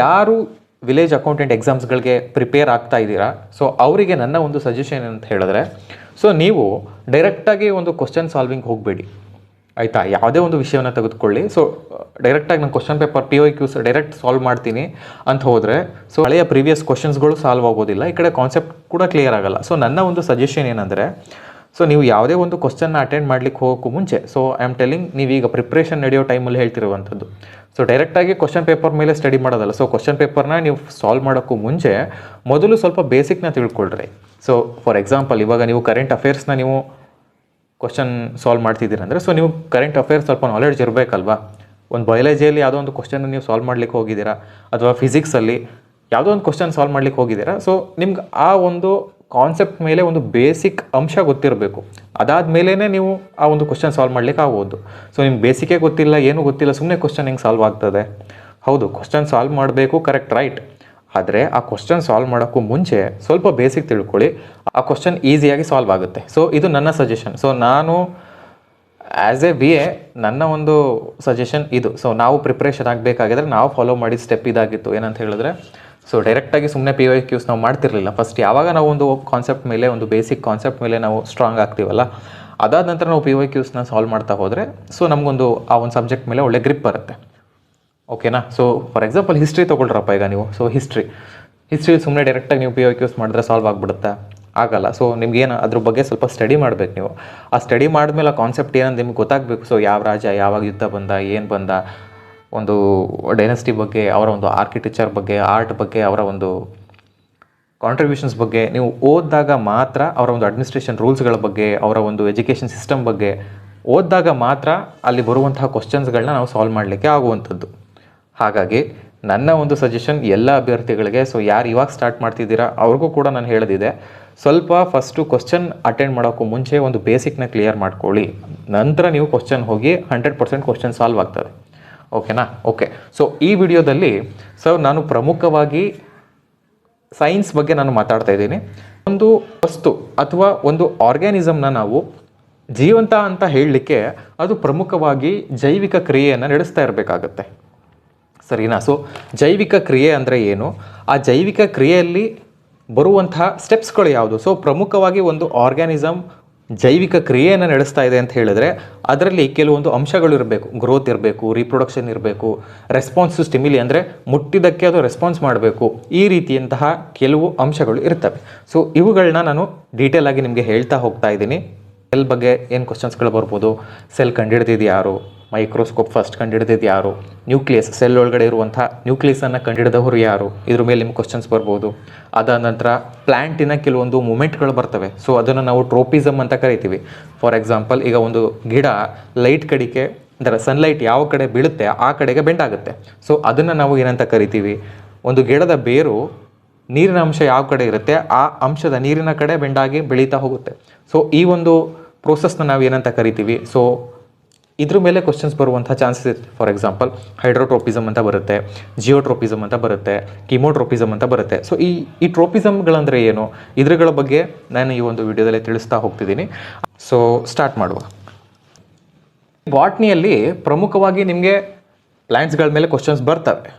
ಯಾರು village accountant ಎಕ್ಸಾಮ್ಸ್ಗಳಿಗೆ prepare ಆಗ್ತಾ ಇದ್ದೀರಾ, ಸೊ ಅವರಿಗೆ ನನ್ನ ಒಂದು ಸಜೆಷನ್ ಅಂತ ಹೇಳಿದ್ರೆ, ಸೊ ನೀವು ಡೈರೆಕ್ಟಾಗಿ ಒಂದು ಕ್ವಶನ್ ಸಾಲ್ವಿಂಗ್ ಹೋಗಬೇಡಿ ಆಯಿತಾ. ಯಾವುದೇ ಒಂದು ವಿಷಯವನ್ನು ತೆಗೆದುಕೊಳ್ಳಿ, ಸೊ ಡೈರೆಕ್ಟಾಗಿ ನಾನು question paper POQs direct solve ಮಾಡ್ತೀನಿ ಅಂತ ಹೋದರೆ, ಸೊ ಹಳೆಯ ಪ್ರೀವಿಯಸ್ ಕ್ವಶನ್ಸ್ಗಳು ಸಾಲ್ವ್ ಆಗೋದಿಲ್ಲ, ಈ ಕಡೆ ಕಾನ್ಸೆಪ್ಟ್ ಕೂಡ ಕ್ಲಿಯರ್ ಆಗಲ್ಲ. ಸೊ ನನ್ನ ಒಂದು ಸಜೆಷನ್ ಏನಂದರೆ, ಸೊ ನೀವು ಯಾವುದೇ ಒಂದು ಕ್ವಶನ್ನ ಅಟೆಂಡ್ ಮಾಡ್ಲಿಕ್ಕೆ ಹೋಗೋಕ್ಕೂ ಮುಂಚೆ, ಸೊ ಐ ಆಮ್ ಟೆಲ್ಲಿಂಗ್, ನೀವೀಗ ಪ್ರಿಪ್ರೇಷನ್ ನಡೆಯೋ ಟೈಮಲ್ಲಿ ಹೇಳ್ತಿರುವಂಥದ್ದು, ಸೊ ಡೈರೆಕ್ಟಾಗಿ ಕ್ವಶನ್ ಪೇಪರ್ ಮೇಲೆ ಸ್ಟಡಿ ಮಾಡೋದಲ್ಲ. ಸೊ ಕ್ವಶನ್ ಪೇಪರ್ನ ನೀವು ಸಾಲ್ವ್ ಮಾಡೋಕ್ಕೂ ಮುಂಚೆ ಮೊದಲು ಸ್ವಲ್ಪ ಬೇಸಿಕ್ನ ತಿಳ್ಕೊಳ್ರಿ. ಸೊ ಫಾರ್ ಎಕ್ಸಾಂಪಲ್, ಇವಾಗ ನೀವು ಕರೆಂಟ್ ಅಫೇರ್ಸ್ನ ನೀವು ಕ್ವಶನ್ ಸಾಲ್ವ್ ಮಾಡ್ತಿದ್ದೀರಂದರೆ, ಸೊ ನೀವು ಕರೆಂಟ್ ಅಫೇರ್ಸ್ ಸ್ವಲ್ಪ ನಾಲೆಡ್ಜ್ ಇರಬೇಕಲ್ವಾ. ಒಂದು ಬಯಾಲಜಿಯಲ್ಲಿ ಯಾವುದೋ ಒಂದು ಕ್ವಶನ್ ನೀವು ಸಾಲ್ವ್ ಮಾಡ್ಲಿಕ್ಕೆ ಹೋಗಿದ್ದೀರಾ, ಅಥವಾ ಫಿಸಿಕ್ಸಲ್ಲಿ ಯಾವುದೋ ಒಂದು ಕ್ವಶನ್ ಸಾಲ್ವ್ ಮಾಡ್ಲಿಕ್ಕೆ ಹೋಗಿದ್ದೀರಾ, ಸೊ ನಿಮ್ಗೆ ಆ ಒಂದು ಕಾನ್ಸೆಪ್ಟ್ ಮೇಲೆ ಒಂದು ಬೇಸಿಕ್ ಅಂಶ ಗೊತ್ತಿರಬೇಕು. ಅದಾದ ಮೇಲೇ ನೀವು ಆ ಒಂದು ಕ್ವಶನ್ ಸಾಲ್ವ್ ಮಾಡ್ಲಿಕ್ಕೆ ಆಗೋದು. ಸೊ ನಿಮ್ಗೆ ಬೇಸಿಕೇ ಗೊತ್ತಿಲ್ಲ, ಏನೂ ಗೊತ್ತಿಲ್ಲ, ಸುಮ್ಮನೆ ಕ್ವಶನ್ ಹೆಂಗೆ ಸಾಲ್ವ್ ಆಗ್ತದೆ? ಹೌದು, ಕ್ವಶನ್ ಸಾಲ್ವ್ ಮಾಡಬೇಕು, ಕರೆಕ್ಟ್, ರೈಟ್. ಆದರೆ ಆ ಕ್ವಶನ್ ಸಾಲ್ವ್ ಮಾಡೋಕ್ಕೂ ಮುಂಚೆ ಸ್ವಲ್ಪ ಬೇಸಿಕ್ ತಿಳ್ಕೊಳ್ಳಿ, ಆ ಕ್ವಶನ್ ಈಸಿಯಾಗಿ ಸಾಲ್ವ್ ಆಗುತ್ತೆ. ಸೊ ಇದು ನನ್ನ ಸಜೆಷನ್. ಸೊ ನಾನು ಆ್ಯಸ್ ಎ BA ನನ್ನ ಒಂದು ಸಜೆಷನ್ ಇದು. ಸೊ ನಾವು ಪ್ರಿಪ್ರೇಷನ್ ಆಗಬೇಕಾಗಿದ್ರೆ ನಾವು ಫಾಲೋ ಮಾಡಿದ ಸ್ಟೆಪ್ ಇದಾಗಿತ್ತು. ಏನಂತ ಹೇಳಿದ್ರೆ, ಸೊ ಡೈರೆಕ್ಟಾಗಿ ಸುಮ್ಮನೆ POQs ನಾವು ಮಾಡ್ತಿರಲಿಲ್ಲ. ಫಸ್ಟ್ ಯಾವಾಗ ನಾವು ಒಂದು ಕಾನ್ಸೆಪ್ಟ್ ಮೇಲೆ, ಒಂದು ಬೇಸಿಕ್ ಕಾನ್ಸೆಪ್ಟ್ ಮೇಲೆ ನಾವು ಸ್ಟ್ರಾಂಗ್ ಆಗ್ತೀವಲ್ಲ, ಅದಾದ ನಂತರ ನಾವು POQsನ ಸಾಲ್ವ್ ಮಾಡ್ತಾ ಹೋದರೆ, ಸೊ ನಮಗೊಂದು ಆ ಒಂದು ಸಬ್ಜೆಕ್ಟ್ ಮೇಲೆ ಒಳ್ಳೆ ಗ್ರಿಪ್ ಬರುತ್ತೆ. ಓಕೆನಾ. ಸೊ ಫಾರ್ ಎಕ್ಸಾಂಪಲ್ ಹಿಸ್ಟ್ರಿ ತೊಗೊಳ್ರಪ್ಪ ಈಗ ನೀವು. ಸೊ ಹಿಸ್ಟ್ರಿ ಸುಮ್ಮನೆ ಡೈರೆಕ್ಟಾಗಿ ನೀವು POQs ಮಾಡಿದ್ರೆ ಸಾಲ್ವ್ ಆಗಿಬಿಡುತ್ತಾ? ಆಗಲ್ಲ. ಸೊ ನಿಮ್ಗೇನು ಅದ್ರ ಬಗ್ಗೆ ಸ್ವಲ್ಪ ಸ್ಟಡಿ ಮಾಡಬೇಕು ನೀವು. ಆ ಸ್ಟಡಿ ಮಾಡಿದ್ಮೇಲೆ ಆ ಕಾನ್ಸೆಪ್ಟ್ ಏನಂತ ನಿಮ್ಗೆ ಗೊತ್ತಾಗಬೇಕು. ಸೊ ಯಾವ ರಾಜ ಯಾವಾಗ ಯುದ್ಧ ಬಂದ, ಏನು ಬಂದ, ಒಂದು ಡೈನೆಸ್ಟಿ ಬಗ್ಗೆ, ಅವರ ಒಂದು ಆರ್ಕಿಟೆಕ್ಚರ್ ಬಗ್ಗೆ, ಆರ್ಟ್ ಬಗ್ಗೆ, ಅವರ ಒಂದು ಕಾಂಟ್ರಿಬ್ಯೂಷನ್ಸ್ ಬಗ್ಗೆ ನೀವು ಓದಿದಾಗ ಮಾತ್ರ, ಅವರ ಒಂದು ಅಡ್ಮಿನಿಸ್ಟ್ರೇಷನ್ ರೂಲ್ಸ್ಗಳ ಬಗ್ಗೆ, ಅವರ ಒಂದು ಎಜುಕೇಷನ್ ಸಿಸ್ಟಮ್ ಬಗ್ಗೆ ಓದಿದಾಗ ಮಾತ್ರ ಅಲ್ಲಿ ಬರುವಂತಹ ಕ್ವಶನ್ಸ್ಗಳನ್ನ ನಾವು ಸಾಲ್ವ್ ಮಾಡಲಿಕ್ಕೆ ಆಗುವಂಥದ್ದು. ಹಾಗಾಗಿ ನನ್ನ ಒಂದು ಸಜೆಷನ್ ಎಲ್ಲ ಅಭ್ಯರ್ಥಿಗಳಿಗೆ, ಸೊ ಯಾರು ಇವಾಗ ಸ್ಟಾರ್ಟ್ ಮಾಡ್ತಿದ್ದೀರಾ ಅವ್ರಿಗೂ ಕೂಡ ನಾನು ಹೇಳೋದಿದೆ, ಸ್ವಲ್ಪ ಫಸ್ಟು ಕ್ವಶನ್ ಅಟೆಂಡ್ ಮಾಡೋಕ್ಕೂ ಮುಂಚೆ ಒಂದು ಬೇಸಿಕ್ನ ಕ್ಲಿಯರ್ ಮಾಡ್ಕೊಳ್ಳಿ. ನಂತರ ನೀವು ಕ್ವಶನ್ ಹೋಗಿ 100% ಕ್ವಶನ್ ಸಾಲ್ವ್ ಆಗ್ತದೆ. ಓಕೆನಾ. ಓಕೆ. ಸೊ ಈ ವಿಡಿಯೋದಲ್ಲಿ ನಾನು ಪ್ರಮುಖವಾಗಿ ಸೈನ್ಸ್ ಬಗ್ಗೆ ನಾನು ಮಾತಾಡ್ತಾ ಇದ್ದೀನಿ. ಒಂದು ವಸ್ತು ಅಥವಾ ಒಂದು ಆರ್ಗ್ಯಾನಿಸಮ್ನ ನಾವು ಜೀವಂತ ಅಂತ ಹೇಳಲಿಕ್ಕೆ ಅದು ಪ್ರಮುಖವಾಗಿ ಜೈವಿಕ ಕ್ರಿಯೆಯನ್ನು ನಡೆಸ್ತಾ ಇರಬೇಕಾಗತ್ತೆ, ಸರಿನಾ. ಸೊ ಜೈವಿಕ ಕ್ರಿಯೆ ಅಂದರೆ ಏನು, ಆ ಜೈವಿಕ ಕ್ರಿಯೆಯಲ್ಲಿ ಬರುವಂತಹ ಸ್ಟೆಪ್ಸ್ಗಳು ಯಾವುದು? ಸೊ ಪ್ರಮುಖವಾಗಿ ಒಂದು ಆರ್ಗ್ಯಾನಿಸಮ್ ಜೈವಿಕ ಕ್ರಿಯೆಯನ್ನು ನಡೆಸ್ತಾ ಇದೆ ಅಂತ ಹೇಳಿದ್ರೆ ಅದರಲ್ಲಿ ಕೆಲವೊಂದು ಅಂಶಗಳು ಇರಬೇಕು. ಗ್ರೋತ್ ಇರಬೇಕು, ರೀಪ್ರೊಡಕ್ಷನ್ ಇರಬೇಕು, ರೆಸ್ಪಾನ್ಸ್ ಸ್ಟಿಮ್ಯುಲಿ ಅಂದರೆ ಮುಟ್ಟಿದ್ದಕ್ಕೆ ಅದು ರೆಸ್ಪಾನ್ಸ್ ಮಾಡಬೇಕು, ಈ ರೀತಿಯಂತಹ ಕೆಲವು ಅಂಶಗಳು ಇರ್ತವೆ. ಸೊ ಇವುಗಳನ್ನ ನಾನು ಡೀಟೇಲ್ ಆಗಿ ನಿಮಗೆ ಹೇಳ್ತಾ ಹೋಗ್ತಾ ಇದ್ದೀನಿ. ಸೆಲ್ ಬಗ್ಗೆ ಏನು ಕ್ವಶನ್ಸ್ಗಳು ಬರ್ಬೋದು, ಸೆಲ್ ಕಂಡುಹಿಡಿದಿದ್ದು ಯಾರು, ಮೈಕ್ರೋಸ್ಕೋಪ್ ಫಸ್ಟ್ ಕಂಡುಹಿಡಿದಿದ್ದು ಯಾರು, ನ್ಯೂಕ್ಲಿಯಸ್ ಸೆಲ್ ಒಳಗಡೆ ಇರುವಂಥ ನ್ಯೂಕ್ಲಿಯಸನ್ನು ಕಂಡುಹಿಡಿದವರು ಯಾರು, ಇದ್ರ ಮೇಲೆ ನಿಮ್ಗೆ ಕ್ವಶನ್ಸ್ ಬರ್ಬೋದು. ಅದಾದ ನಂತರ ಪ್ಲ್ಯಾಂಟಿನ ಕೆಲವೊಂದು ಮೂಮೆಂಟ್ಗಳು ಬರ್ತವೆ. ಸೊ ಅದನ್ನು ನಾವು ಟ್ರೋಪಿಸಮ್ ಅಂತ ಕರಿತೀವಿ. ಫಾರ್ ಎಕ್ಸಾಂಪಲ್, ಈಗ ಒಂದು ಗಿಡ ಲೈಟ್ ಕಡೆಗೆ, ಅಂದರೆ ಸನ್ಲೈಟ್ ಯಾವ ಕಡೆ ಬೀಳುತ್ತೆ ಆ ಕಡೆಗೆ ಬೆಂಡ್ ಆಗುತ್ತೆ. ಸೊ ಅದನ್ನು ನಾವು ಏನಂತ ಕರಿತೀವಿ? ಒಂದು ಗಿಡದ ಬೇರು ನೀರಿನ ಅಂಶ ಯಾವ ಕಡೆ ಇರುತ್ತೆ ಆ ಅಂಶದ ನೀರಿನ ಕಡೆ ಬೆಂಡಾಗಿ ಬೆಳೀತಾ ಹೋಗುತ್ತೆ. ಸೊ ಈ ಒಂದು ಪ್ರೋಸೆಸ್ನ ನಾವು ಏನಂತ ಕರಿತೀವಿ? ಸೊ ಇದ್ರ ಮೇಲೆ ಕ್ವಶನ್ಸ್ ಬರುವಂಥ ಚಾನ್ಸಸ್ ಇರುತ್ತೆ. ಫಾರ್ ಎಕ್ಸಾಂಪಲ್, ಹೈಡ್ರೋಟ್ರೋಪಿಸಮ್ ಅಂತ ಬರುತ್ತೆ, ಜಿಯೋಟ್ರೋಪಿಸಮ್ ಅಂತ ಬರುತ್ತೆ, ಕಿಮೋಟ್ರೋಪಿಸಮ್ ಅಂತ ಬರುತ್ತೆ. ಸೊ ಈ ಟ್ರೋಪಿಸಮ್ಗಳಂದರೆ ಏನು, ಇದ್ರಗಳ ಬಗ್ಗೆ ನಾನು ಈ ಒಂದು ವಿಡಿಯೋದಲ್ಲಿ ತಿಳಿಸ್ತಾ ಹೋಗ್ತಿದ್ದೀನಿ. ಸೊ ಸ್ಟಾರ್ಟ್ ಮಾಡುವ. ಬಾಟ್ನಿಯಲ್ಲಿ ಪ್ರಮುಖವಾಗಿ ನಿಮಗೆ ಪ್ಲ್ಯಾಂಟ್ಸ್ಗಳ ಮೇಲೆ ಕ್ವಶನ್ಸ್ ಬರ್ತವೆ.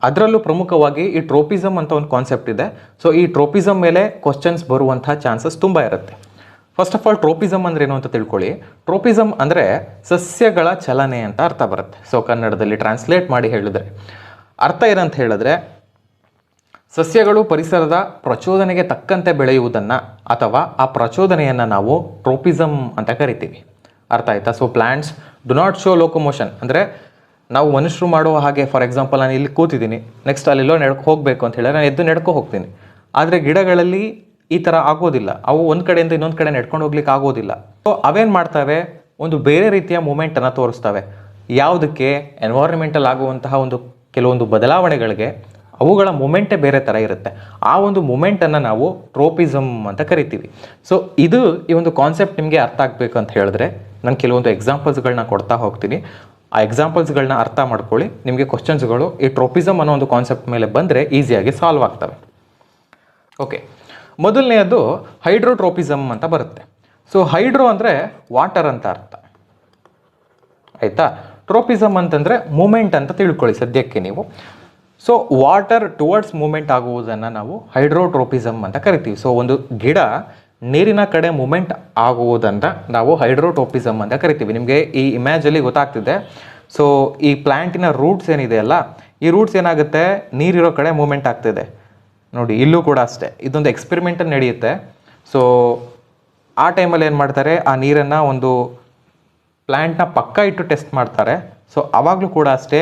ಅದರಲ್ಲೂ ಪ್ರಮುಖವಾಗಿ ಈ ಟ್ರೋಪಿಸಮ್ ಅಂತ ಒಂದು ಕಾನ್ಸೆಪ್ಟ್ ಇದೆ. ಸೊ ಈ ಟ್ರೋಪಿಸಮ್ ಮೇಲೆ ಕ್ವಶನ್ಸ್ ಬರುವಂಥ ಚಾನ್ಸಸ್ ತುಂಬ ಇರುತ್ತೆ. ಫಸ್ಟ್ ಆಫ್ ಆಲ್, ಟ್ರೋಪಿಸಮ್ ಅಂದ್ರೆ ಏನು ಅಂತ ತಿಳ್ಕೊಳ್ಳಿ. ಟ್ರೋಪಿಸಮ್ ಅಂದರೆ ಸಸ್ಯಗಳ ಚಲನೆ ಅಂತ ಅರ್ಥ ಬರುತ್ತೆ. ಸೊ ಕನ್ನಡದಲ್ಲಿ ಟ್ರಾನ್ಸ್ಲೇಟ್ ಮಾಡಿ ಹೇಳಿದ್ರೆ ಅರ್ಥ ಏನಂತ ಹೇಳಿದ್ರೆ, ಸಸ್ಯಗಳು ಪರಿಸರದ ಪ್ರಚೋದನೆಗೆ ತಕ್ಕಂತೆ ಬೆಳೆಯುವುದನ್ನು ಅಥವಾ ಆ ಪ್ರಚೋದನೆಯನ್ನು ನಾವು ಟ್ರೋಪಿಸಮ್ ಅಂತ ಕರಿತೀವಿ. ಅರ್ಥ ಆಯ್ತಾ? So plants do not show locomotion, ಅಂದರೆ ನಾವು ಮನುಷ್ಯರು ಮಾಡುವ ಹಾಗೆ. ಫಾರ್ ಎಕ್ಸಾಂಪಲ್, ನಾನು ಇಲ್ಲಿ ಕೂತಿದ್ದೀನಿ, ನೆಕ್ಸ್ಟ್ ಅಲ್ಲೆಲ್ಲೋ ಹೋಗಬೇಕು ಅಂತ ಹೇಳಿದ್ರೆ ನಾನು ಎದ್ದು ನಡ್ಕೊ ಹೋಗ್ತೀನಿ. ಆದರೆ ಗಿಡಗಳಲ್ಲಿ ಈ ಥರ ಆಗೋದಿಲ್ಲ. ಅವು ಒಂದು ಕಡೆಯಿಂದ ಇನ್ನೊಂದು ಕಡೆ ನಡ್ಕೊಂಡು ಹೋಗ್ಲಿಕ್ಕೆ ಆಗೋದಿಲ್ಲ. ಸೊ ಅವೇನು ಮಾಡ್ತವೆ? ಒಂದು ಬೇರೆ ರೀತಿಯ ಮೂಮೆಂಟನ್ನು ತೋರಿಸ್ತವೆ. ಯಾವುದಕ್ಕೆ? ಎನ್ವೈರನ್ಮೆಂಟಲ್ ಆಗುವಂತಹ ಒಂದು ಕೆಲವೊಂದು ಬದಲಾವಣೆಗಳಿಗೆ ಅವುಗಳ ಮೂಮೆಂಟೇ ಬೇರೆ ಥರ ಇರುತ್ತೆ. ಆ ಒಂದು ಮೂಮೆಂಟನ್ನು ನಾವು ಟ್ರೋಪಿಸಮ್ ಅಂತ ಕರಿತೀವಿ. ಸೊ ಈ ಒಂದು ಕಾನ್ಸೆಪ್ಟ್ ನಿಮಗೆ ಅರ್ಥ ಆಗಬೇಕು ಅಂತ ಹೇಳಿದ್ರೆ ನಾನು ಕೆಲವೊಂದು ಎಕ್ಸಾಂಪಲ್ಸ್ಗಳನ್ನ ಕೊಡ್ತಾ ಹೋಗ್ತೀನಿ. ಆ ಎಕ್ಸಾಂಪಲ್ಸ್ಗಳನ್ನ ಅರ್ಥ ಮಾಡ್ಕೊಳ್ಳಿ. ನಿಮಗೆ ಕ್ವಶನ್ಸ್ಗಳು ಈ ಟ್ರೋಪಿಸಮ್ ಅನ್ನೋ ಒಂದು ಕಾನ್ಸೆಪ್ಟ್ ಮೇಲೆ ಬಂದರೆ ಈಸಿಯಾಗಿ ಸಾಲ್ವ್ ಆಗ್ತವೆ. ಓಕೆ, ಮೊದಲನೆಯದು ಹೈಡ್ರೋಟ್ರೋಪಿಸಮ್ ಅಂತ ಬರುತ್ತೆ. ಸೊ ಹೈಡ್ರೋ ಅಂದರೆ ವಾಟರ್ ಅಂತ ಅರ್ಥ, ಆಯಿತಾ. ಟ್ರೋಪಿಸಮ್ ಅಂತಂದರೆ ಮೂಮೆಂಟ್ ಅಂತ ತಿಳ್ಕೊಳ್ಳಿ ಸದ್ಯಕ್ಕೆ ನೀವು. ಸೊ ವಾಟರ್ ಟುವರ್ಡ್ಸ್ ಮೂಮೆಂಟ್ ಆಗುವುದನ್ನು ನಾವು ಹೈಡ್ರೋಟ್ರೋಪಿಸಮ್ ಅಂತ ಕರಿತೀವಿ. ಸೊ ಒಂದು ಗಿಡ ನೀರಿನ ಕಡೆ ಮೂಮೆಂಟ್ ಆಗುವುದನ್ನು ನಾವು ಹೈಡ್ರೋಟ್ರೋಪಿಸಮ್ ಅಂತ ಕರಿತೀವಿ. ನಿಮಗೆ ಈ ಇಮೇಜಲ್ಲಿ ಗೊತ್ತಾಗ್ತಿದೆ. ಸೊ ಈ ಪ್ಲ್ಯಾಂಟಿನ ರೂಟ್ಸ್ ಏನಿದೆ ಅಲ್ಲ, ಈ ರೂಟ್ಸ್ ಏನಾಗುತ್ತೆ, ನೀರಿರೋ ಕಡೆ ಮೂಮೆಂಟ್ ಆಗ್ತಿದೆ ನೋಡಿ. ಇಲ್ಲೂ ಕೂಡ ಅಷ್ಟೇ, ಇದೊಂದು ಎಕ್ಸ್ಪೆರಿಮೆಂಟಲ್ಲಿ ನಡೆಯುತ್ತೆ. ಸೊ ಆ ಟೈಮಲ್ಲಿ ಏನು ಮಾಡ್ತಾರೆ, ಆ ನೀರನ್ನು ಒಂದು ಪ್ಲ್ಯಾಂಟ್ನ ಪಕ್ಕ ಇಟ್ಟು ಟೆಸ್ಟ್ ಮಾಡ್ತಾರೆ. ಸೊ ಆವಾಗಲೂ ಕೂಡ ಅಷ್ಟೇ,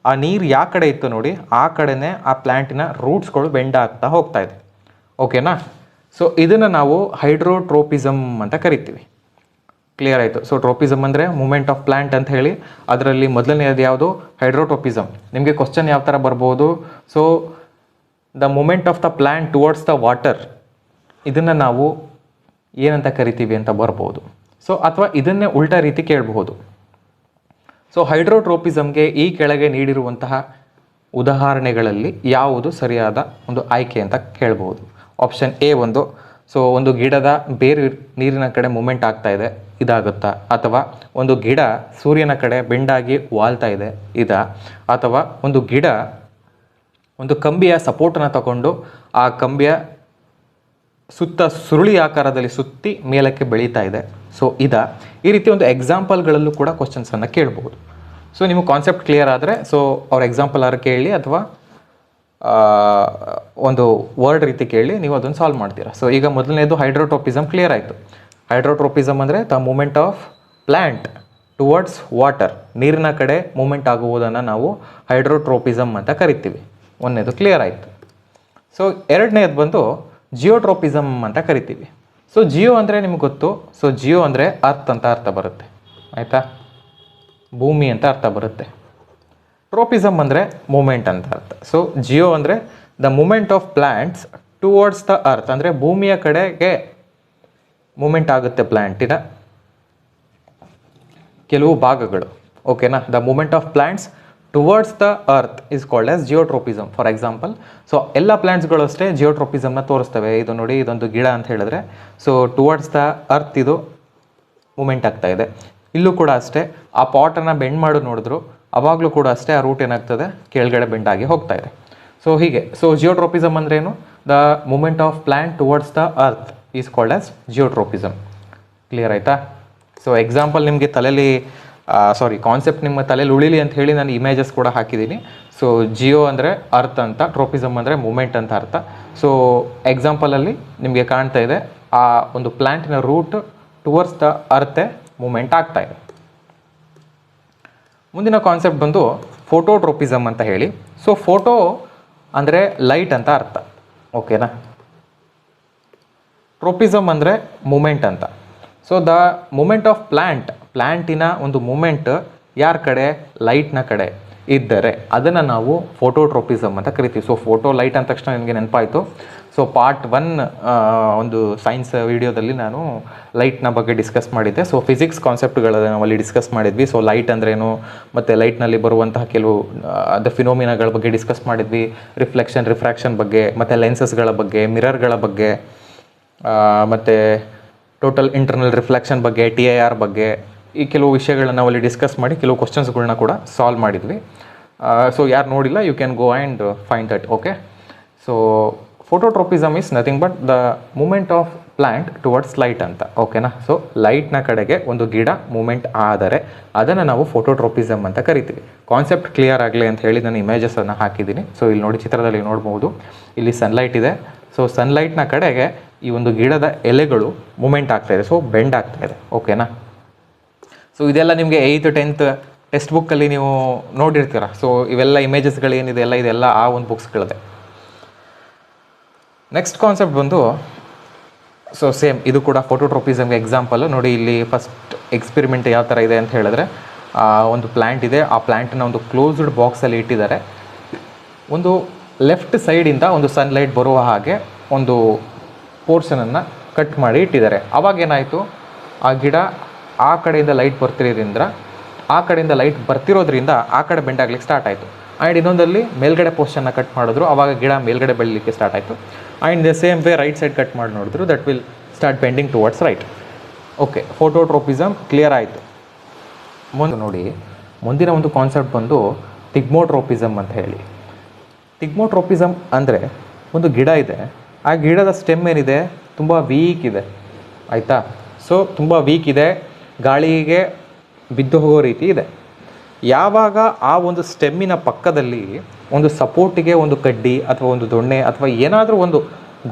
ಆ ನೀರು ಯಾವ ಕಡೆ ಇತ್ತು ನೋಡಿ, ಆ ಕಡೆನೇ ಆ ಪ್ಲ್ಯಾಂಟಿನ ರೂಟ್ಸ್ಗಳು ಬೆಂಡ್ ಆಗ್ತಾ ಹೋಗ್ತಾ ಇದೆ. ಓಕೆನಾ? ಸೊ ಇದನ್ನು ನಾವು ಹೈಡ್ರೋಟ್ರೋಪಿಸಮ್ ಅಂತ ಕರಿತೀವಿ. ಕ್ಲಿಯರ್ ಆಯಿತು? ಸೊ ಟ್ರೋಪಿಸಮ್ ಅಂದರೆ ಮೂಮೆಂಟ್ ಆಫ್ ಪ್ಲ್ಯಾಂಟ್ ಅಂತ ಹೇಳಿ, ಅದರಲ್ಲಿ ಮೊದಲನೇದು ಯಾವುದು, ಹೈಡ್ರೋಟ್ರೋಪಿಸಮ್. ನಿಮಗೆ ಕ್ವಶನ್ ಯಾವ ಥರ ಬರ್ಬೋದು, so the movement of the plant towards the water, ಇದನ್ನು ನಾವು ಏನಂತ ಕರಿತೀವಿ ಅಂತ ಬರ್ಬೋದು. ಸೊ ಅಥವಾ ಇದನ್ನೇ ಉಲ್ಟಾ ರೀತಿ ಕೇಳಬಹುದು. ಸೊ ಹೈಡ್ರೋಟ್ರೋಪಿಸಮ್ಗೆ ಈ ಕೆಳಗೆ ನೀಡಿರುವಂತಹ ಉದಾಹರಣೆಗಳಲ್ಲಿ ಯಾವುದು ಸರಿಯಾದ ಒಂದು ಆಯ್ಕೆ ಅಂತ ಕೇಳ್ಬೋದು. ಆಪ್ಷನ್ ಎ ಒಂದು, ಸೊ ಒಂದು ಗಿಡದ ಬೇರೆ ನೀರಿನ ಕಡೆ ಮೂಮೆಂಟ್ ಆಗ್ತಾ ಇದೆ, ಇದಾಗುತ್ತಾ? ಅಥವಾ ಒಂದು ಗಿಡ ಸೂರ್ಯನ ಕಡೆ ಬೆಂಡಾಗಿ ವಾಲ್ತಾ ಇದೆ, ಇದಾ? ಅಥವಾ ಒಂದು ಗಿಡ ಒಂದು ಕಂಬಿಯ ಸಪೋರ್ಟನ್ನು ತಗೊಂಡು ಆ ಕಂಬಿಯ ಸುತ್ತ ಸುರುಳಿ ಆಕಾರದಲ್ಲಿ ಸುತ್ತಿ ಮೇಲಕ್ಕೆ ಬೆಳೀತಾ ಇದೆ, ಸೊ ಇದಾ? ಈ ರೀತಿ ಒಂದು ಎಕ್ಸಾಂಪಲ್ಗಳಲ್ಲೂ ಕೂಡ ಕ್ವಶನ್ಸನ್ನು ಕೇಳ್ಬೋದು. ಸೊ ನಿಮಗೆ ಕಾನ್ಸೆಪ್ಟ್ ಕ್ಲಿಯರ್ ಆದರೆ, ಸೊ ಅವ್ರ ಎಕ್ಸಾಂಪಲ್ ಆರು ಕೇಳಿ ಅಥವಾ ಒಂದು ವರ್ಡ್ ರೀತಿ ಕೇಳಿ ನೀವು ಅದನ್ನು ಸಾಲ್ವ್ ಮಾಡ್ತೀರಾ. ಸೊ ಈಗ ಮೊದಲನೇದು ಹೈಡ್ರೋಟ್ರೋಪಿಸಮ್ ಕ್ಲಿಯರ್ ಆಯಿತು. ಹೈಡ್ರೋಟ್ರೋಪಿಸಮ್ ಅಂದರೆ the movement of plant towards water, ನೀರಿನ ಕಡೆ ಮೂಮೆಂಟ್ ಆಗುವುದನ್ನು ನಾವು ಹೈಡ್ರೋಟ್ರೋಪಿಸಮ್ ಅಂತ ಕರಿತೀವಿ. ಒಂದನೇದು ಕ್ಲಿಯರ್ ಆಯಿತು. ಸೊ ಎರಡನೇದು ಬಂದು ಜಿಯೋಟ್ರೋಪಿಸಮ್ ಅಂತ ಕರಿತೀವಿ. ಸೊ ಜಿಯೋ ಅಂದರೆ ನಿಮ್ಗೆ ಗೊತ್ತು. ಸೊ ಜಿಯೋ ಅಂದರೆ ಅರ್ತ್ ಅಂತ ಅರ್ಥ ಬರುತ್ತೆ, ಆಯಿತಾ? ಭೂಮಿ ಅಂತ ಅರ್ಥ ಬರುತ್ತೆ. ಟ್ರೋಪಿಸಮ್ ಅಂದರೆ ಮೂಮೆಂಟ್ ಅಂತ ಅರ್ಥ. ಸೊ ಜಿಯೋ ಅಂದರೆ the movement of plants towards the earth, ಅಂದರೆ ಭೂಮಿಯ ಕಡೆಗೆ ಮೂಮೆಂಟ್ ಆಗುತ್ತೆ ಪ್ಲ್ಯಾಂಟಿನ ಕೆಲವು ಭಾಗಗಳು. ಓಕೆನಾ? The movement of plants towards the earth is called as geotropism. For example, so ಎಲ್ಲ ಪ್ಲ್ಯಾಂಟ್ಸ್ಗಳು ಅಷ್ಟೇ ಜಿಯೋಟ್ರೋಪಿಸಮ್ನ ತೋರಿಸ್ತವೆ. ಇದು ನೋಡಿ, ಇದೊಂದು ಗಿಡ ಅಂತ ಹೇಳಿದ್ರೆ, ಸೊ ಟುವರ್ಡ್ಸ್ ದ ಅರ್ತ್ ಇದು ಮೂಮೆಂಟ್ ಆಗ್ತಾ ಇದೆ. ಇಲ್ಲೂ ಕೂಡ ಅಷ್ಟೇ, ಆ ಪಾಟನ್ನು ಬೆಂಡ್ ಮಾಡೋದು ನೋಡಿದ್ರು, ಅವಾಗಲೂ ಕೂಡ ಅಷ್ಟೇ ಆ ರೂಟ್ ಏನಾಗ್ತದೆ, ಕೆಳಗಡೆ ಬೆಂಡಾಗಿ ಹೋಗ್ತಾ ಇದೆ. ಸೊ ಹೀಗೆ, ಸೊ ಜಿಯೋಟ್ರೋಪಿಸಮ್ ಅಂದ್ರೇನು? The movement of plant towards the earth is called as geotropism. Clear ಆಯಿತಾ? ಸೊ ಎಕ್ಸಾಂಪಲ್ ನಿಮಗೆ ತಲೆಯಲ್ಲಿ ಕಾನ್ಸೆಪ್ಟ್ ನಿಮ್ಮ ತಲೆಯಲ್ಲಿ ಉಳಿಲಿ ಅಂತ ಹೇಳಿ ನಾನು ಇಮೇಜಸ್ ಕೂಡ ಹಾಕಿದ್ದೀನಿ. ಸೊ ಜಿಯೋ ಅಂದರೆ ಅರ್ತ್ ಅಂತ, ಟ್ರೋಪಿಸಮ್ ಅಂದರೆ ಮೂಮೆಂಟ್ ಅಂತ ಅರ್ಥ. ಸೊ ಎಕ್ಸಾಂಪಲಲ್ಲಿ ನಿಮಗೆ ಕಾಣ್ತಾ ಇದೆ, ಆ ಒಂದು ಪ್ಲ್ಯಾಂಟಿನ ರೂಟ್ ಟುವರ್ಡ್ಸ್ ದ ಅರ್ಥೆ ಮೂಮೆಂಟ್ ಆಗ್ತಾ ಇದೆ. ಮುಂದಿನ ಕಾನ್ಸೆಪ್ಟ್ ಬಂದು ಫೋಟೋಟ್ರೋಪಿಸಮ್ ಅಂತ ಹೇಳಿ. ಸೊ ಫೋಟೋ ಅಂದರೆ ಲೈಟ್ ಅಂತ ಅರ್ಥ, ಓಕೆನಾ? ಟ್ರೋಪಿಸಮ್ ಅಂದರೆ ಮೂಮೆಂಟ್ ಅಂತ. ಸೊ ದ ಮೂಮೆಂಟ್ ಆಫ್ ಪ್ಲ್ಯಾಂಟಿನ ಒಂದು ಮೂಮೆಂಟ್ ಯಾರ ಕಡೆ, ಲೈಟ್ನ ಕಡೆ ಇದ್ದರೆ ಅದನ್ನು ನಾವು ಫೋಟೋಟ್ರೋಪಿಸಮ್ ಅಂತ ಕರಿತೀವಿ. ಸೊ ಫೋಟೋ ಲೈಟ್ ಅಂದ ತಕ್ಷಣ ನನಗೆ ನೆನಪಾಯಿತು. ಸೊ ಪಾರ್ಟ್ 1 ಒಂದು ಸೈನ್ಸ್ ವಿಡಿಯೋದಲ್ಲಿ ನಾನು ಲೈಟ್ನ ಬಗ್ಗೆ ಡಿಸ್ಕಸ್ ಮಾಡಿದ್ದೆ. ಸೊ ಫಿಸಿಕ್ಸ್ ಕಾನ್ಸೆಪ್ಟ್ಗಳನ್ನು ನಾವಲ್ಲಿ ಡಿಸ್ಕಸ್ ಮಾಡಿದ್ವಿ. ಸೊ ಲೈಟ್ ಅಂದ್ರೇನು, ಮತ್ತು ಲೈಟ್ನಲ್ಲಿ ಬರುವಂತಹ ಕೆಲವು ಅದ ಫಿನೋಮಿನಾಗಳ ಬಗ್ಗೆ ಡಿಸ್ಕಸ್ ಮಾಡಿದ್ವಿ. ರಿಫ್ಲೆಕ್ಷನ್, ರಿಫ್ರಾಕ್ಷನ್ ಬಗ್ಗೆ, ಮತ್ತು ಲೆನ್ಸಸ್ಗಳ ಬಗ್ಗೆ, ಮಿರರ್ಗಳ ಬಗ್ಗೆ, ಮತ್ತು ಟೋಟಲ್ ಇಂಟರ್ನಲ್ ರಿಫ್ಲೆಕ್ಷನ್ ಬಗ್ಗೆ, TIR ಬಗ್ಗೆ, ಈ ಕೆಲವು ವಿಷಯಗಳನ್ನ ನಾವಲ್ಲಿ ಡಿಸ್ಕಸ್ ಮಾಡಿ ಕೆಲವು ಕ್ವಶನ್ಸ್ಗಳನ್ನ ಕೂಡ ಸಾಲ್ವ್ ಮಾಡಿದ್ವಿ. ಸೊ ಯಾರು ನೋಡಿಲ್ಲ, you can go and find that. Okay, so phototropism is nothing but the movement of plant towards light ಅಂತ, ಓಕೆನಾ? ಸೊ ಲೈಟ್ನ ಕಡೆಗೆ ಒಂದು ಗಿಡ ಮೂಮೆಂಟ್ ಆದರೆ ಅದನ್ನು ನಾವು ಫೋಟೋಟ್ರೋಪಿಸಮ್ ಅಂತ ಕರಿತೀವಿ. ಕಾನ್ಸೆಪ್ಟ್ ಕ್ಲಿಯರ್ ಆಗಲಿ ಅಂತ ಹೇಳಿ ನಾನು ಇಮೇಜಸನ್ನು ಹಾಕಿದ್ದೀನಿ. ಸೊ ಇಲ್ಲಿ ನೋಡಿ, ಚಿತ್ರದಲ್ಲಿ ನೋಡ್ಬೋದು, ಇಲ್ಲಿ ಸನ್ಲೈಟ್ ಇದೆ. ಸೊ ಸನ್ಲೈಟ್ನ ಕಡೆಗೆ ಈ ಒಂದು ಗಿಡದ ಎಲೆಗಳು ಮೂಮೆಂಟ್ ಆಗ್ತಾಯಿದೆ, ಸೊ ಬೆಂಡ್ ಆಗ್ತಾಯಿದೆ, ಓಕೆನಾ? ಸೊ ಇದೆಲ್ಲ ನಿಮಗೆ 8th 10th ಟೆಕ್ಸ್ಟ್ ಬುಕ್ಕಲ್ಲಿ ನೀವು ನೋಡಿರ್ತೀರ. ಸೊ ಇವೆಲ್ಲ ಇಮೇಜಸ್ಗಳೇನಿದೆ ಎಲ್ಲ ಇದೆಲ್ಲ ಆ ಒಂದು ಬುಕ್ಸ್ಗಳಿದೆ. ನೆಕ್ಸ್ಟ್ ಕಾನ್ಸೆಪ್ಟ್ ಬಂದು, ಸೊ ಸೇಮ್ ಇದು ಕೂಡ ಫೋಟೋಟ್ರೋಪಿಸಮ್ಗೆ ಎಕ್ಸಾಂಪಲ್ ನೋಡಿ. ಇಲ್ಲಿ ಫಸ್ಟ್ ಎಕ್ಸ್ಪೆರಿಮೆಂಟ್ ಯಾವ ಥರ ಇದೆ ಅಂತ ಹೇಳಿದ್ರೆ, ಒಂದು ಪ್ಲ್ಯಾಂಟ್ ಇದೆ. ಆ ಪ್ಲ್ಯಾಂಟನ್ನು ಒಂದು ಕ್ಲೋಸ್ಡ್ ಬಾಕ್ಸಲ್ಲಿ ಇಟ್ಟಿದ್ದಾರೆ. ಒಂದು ಲೆಫ್ಟ್ ಸೈಡಿಂದ ಒಂದು ಸನ್ಲೈಟ್ ಬರುವ ಹಾಗೆ ಒಂದು ಪೋರ್ಷನನ್ನು ಕಟ್ ಮಾಡಿ ಇಟ್ಟಿದ್ದಾರೆ. ಅವಾಗೇನಾಯಿತು, ಆ ಗಿಡ ಆ ಕಡೆಯಿಂದ ಲೈಟ್ ಬರ್ತಿರೋದ್ರಿಂದ, ಆ ಕಡೆಯಿಂದ ಲೈಟ್ ಬರ್ತಿರೋದ್ರಿಂದ ಆ ಕಡೆ ಬೆಂಡ್ ಆಗ್ಲಿಕ್ಕೆ ಸ್ಟಾರ್ಟ್ ಆಯಿತು. ಆ್ಯಂಡ್ ಇನ್ನೊಂದಲ್ಲಿ ಮೇಲ್ಗಡೆ ಪೋರ್ಷನ್ನ ಕಟ್ ಮಾಡಿದ್ರು, ಆವಾಗ ಗಿಡ ಮೇಲ್ಗಡೆ ಬೆಳೀಲಿಕ್ಕೆ ಸ್ಟಾರ್ಟ್ ಆಯಿತು. And the same way right side cut ಮಾಡಿ ನೋಡಿದ್ರು, that will start bending towards right. Okay, phototropism clear ಆಯಿತು. ಮುಂದೆ ನೋಡಿ, ಮುಂದಿನ ಒಂದು ಕಾನ್ಸೆಪ್ಟ್ ಬಂದು ಟಿಗ್ಮೋಟ್ರೋಪಿಸಮ್ ಅಂತ ಹೇಳಿ. ಟಿಗ್ಮೋಟ್ರೋಪಿಸಮ್ ಅಂದರೆ ಒಂದು ಗಿಡ ಇದೆ, ಆ ಗಿಡದ ಸ್ಟೆಮ್ ಏನಿದೆ ತುಂಬ ವೀಕ್ ಇದೆ, ಆಯಿತಾ. ಸೊ ತುಂಬ ವೀಕ್ ಇದೆ, ಗಾಳಿಗೆ ಬಿದ್ದು ಹೋಗೋ ರೀತಿ ಇದೆ. ಯಾವಾಗ ಆ ಒಂದು ಸ್ಟೆಮ್ಮಿನ ಪಕ್ಕದಲ್ಲಿ ಒಂದು ಸಪೋರ್ಟಿಗೆ ಒಂದು ಕಡ್ಡಿ ಅಥವಾ ಒಂದು ದೊಣ್ಣೆ ಅಥವಾ ಏನಾದರೂ ಒಂದು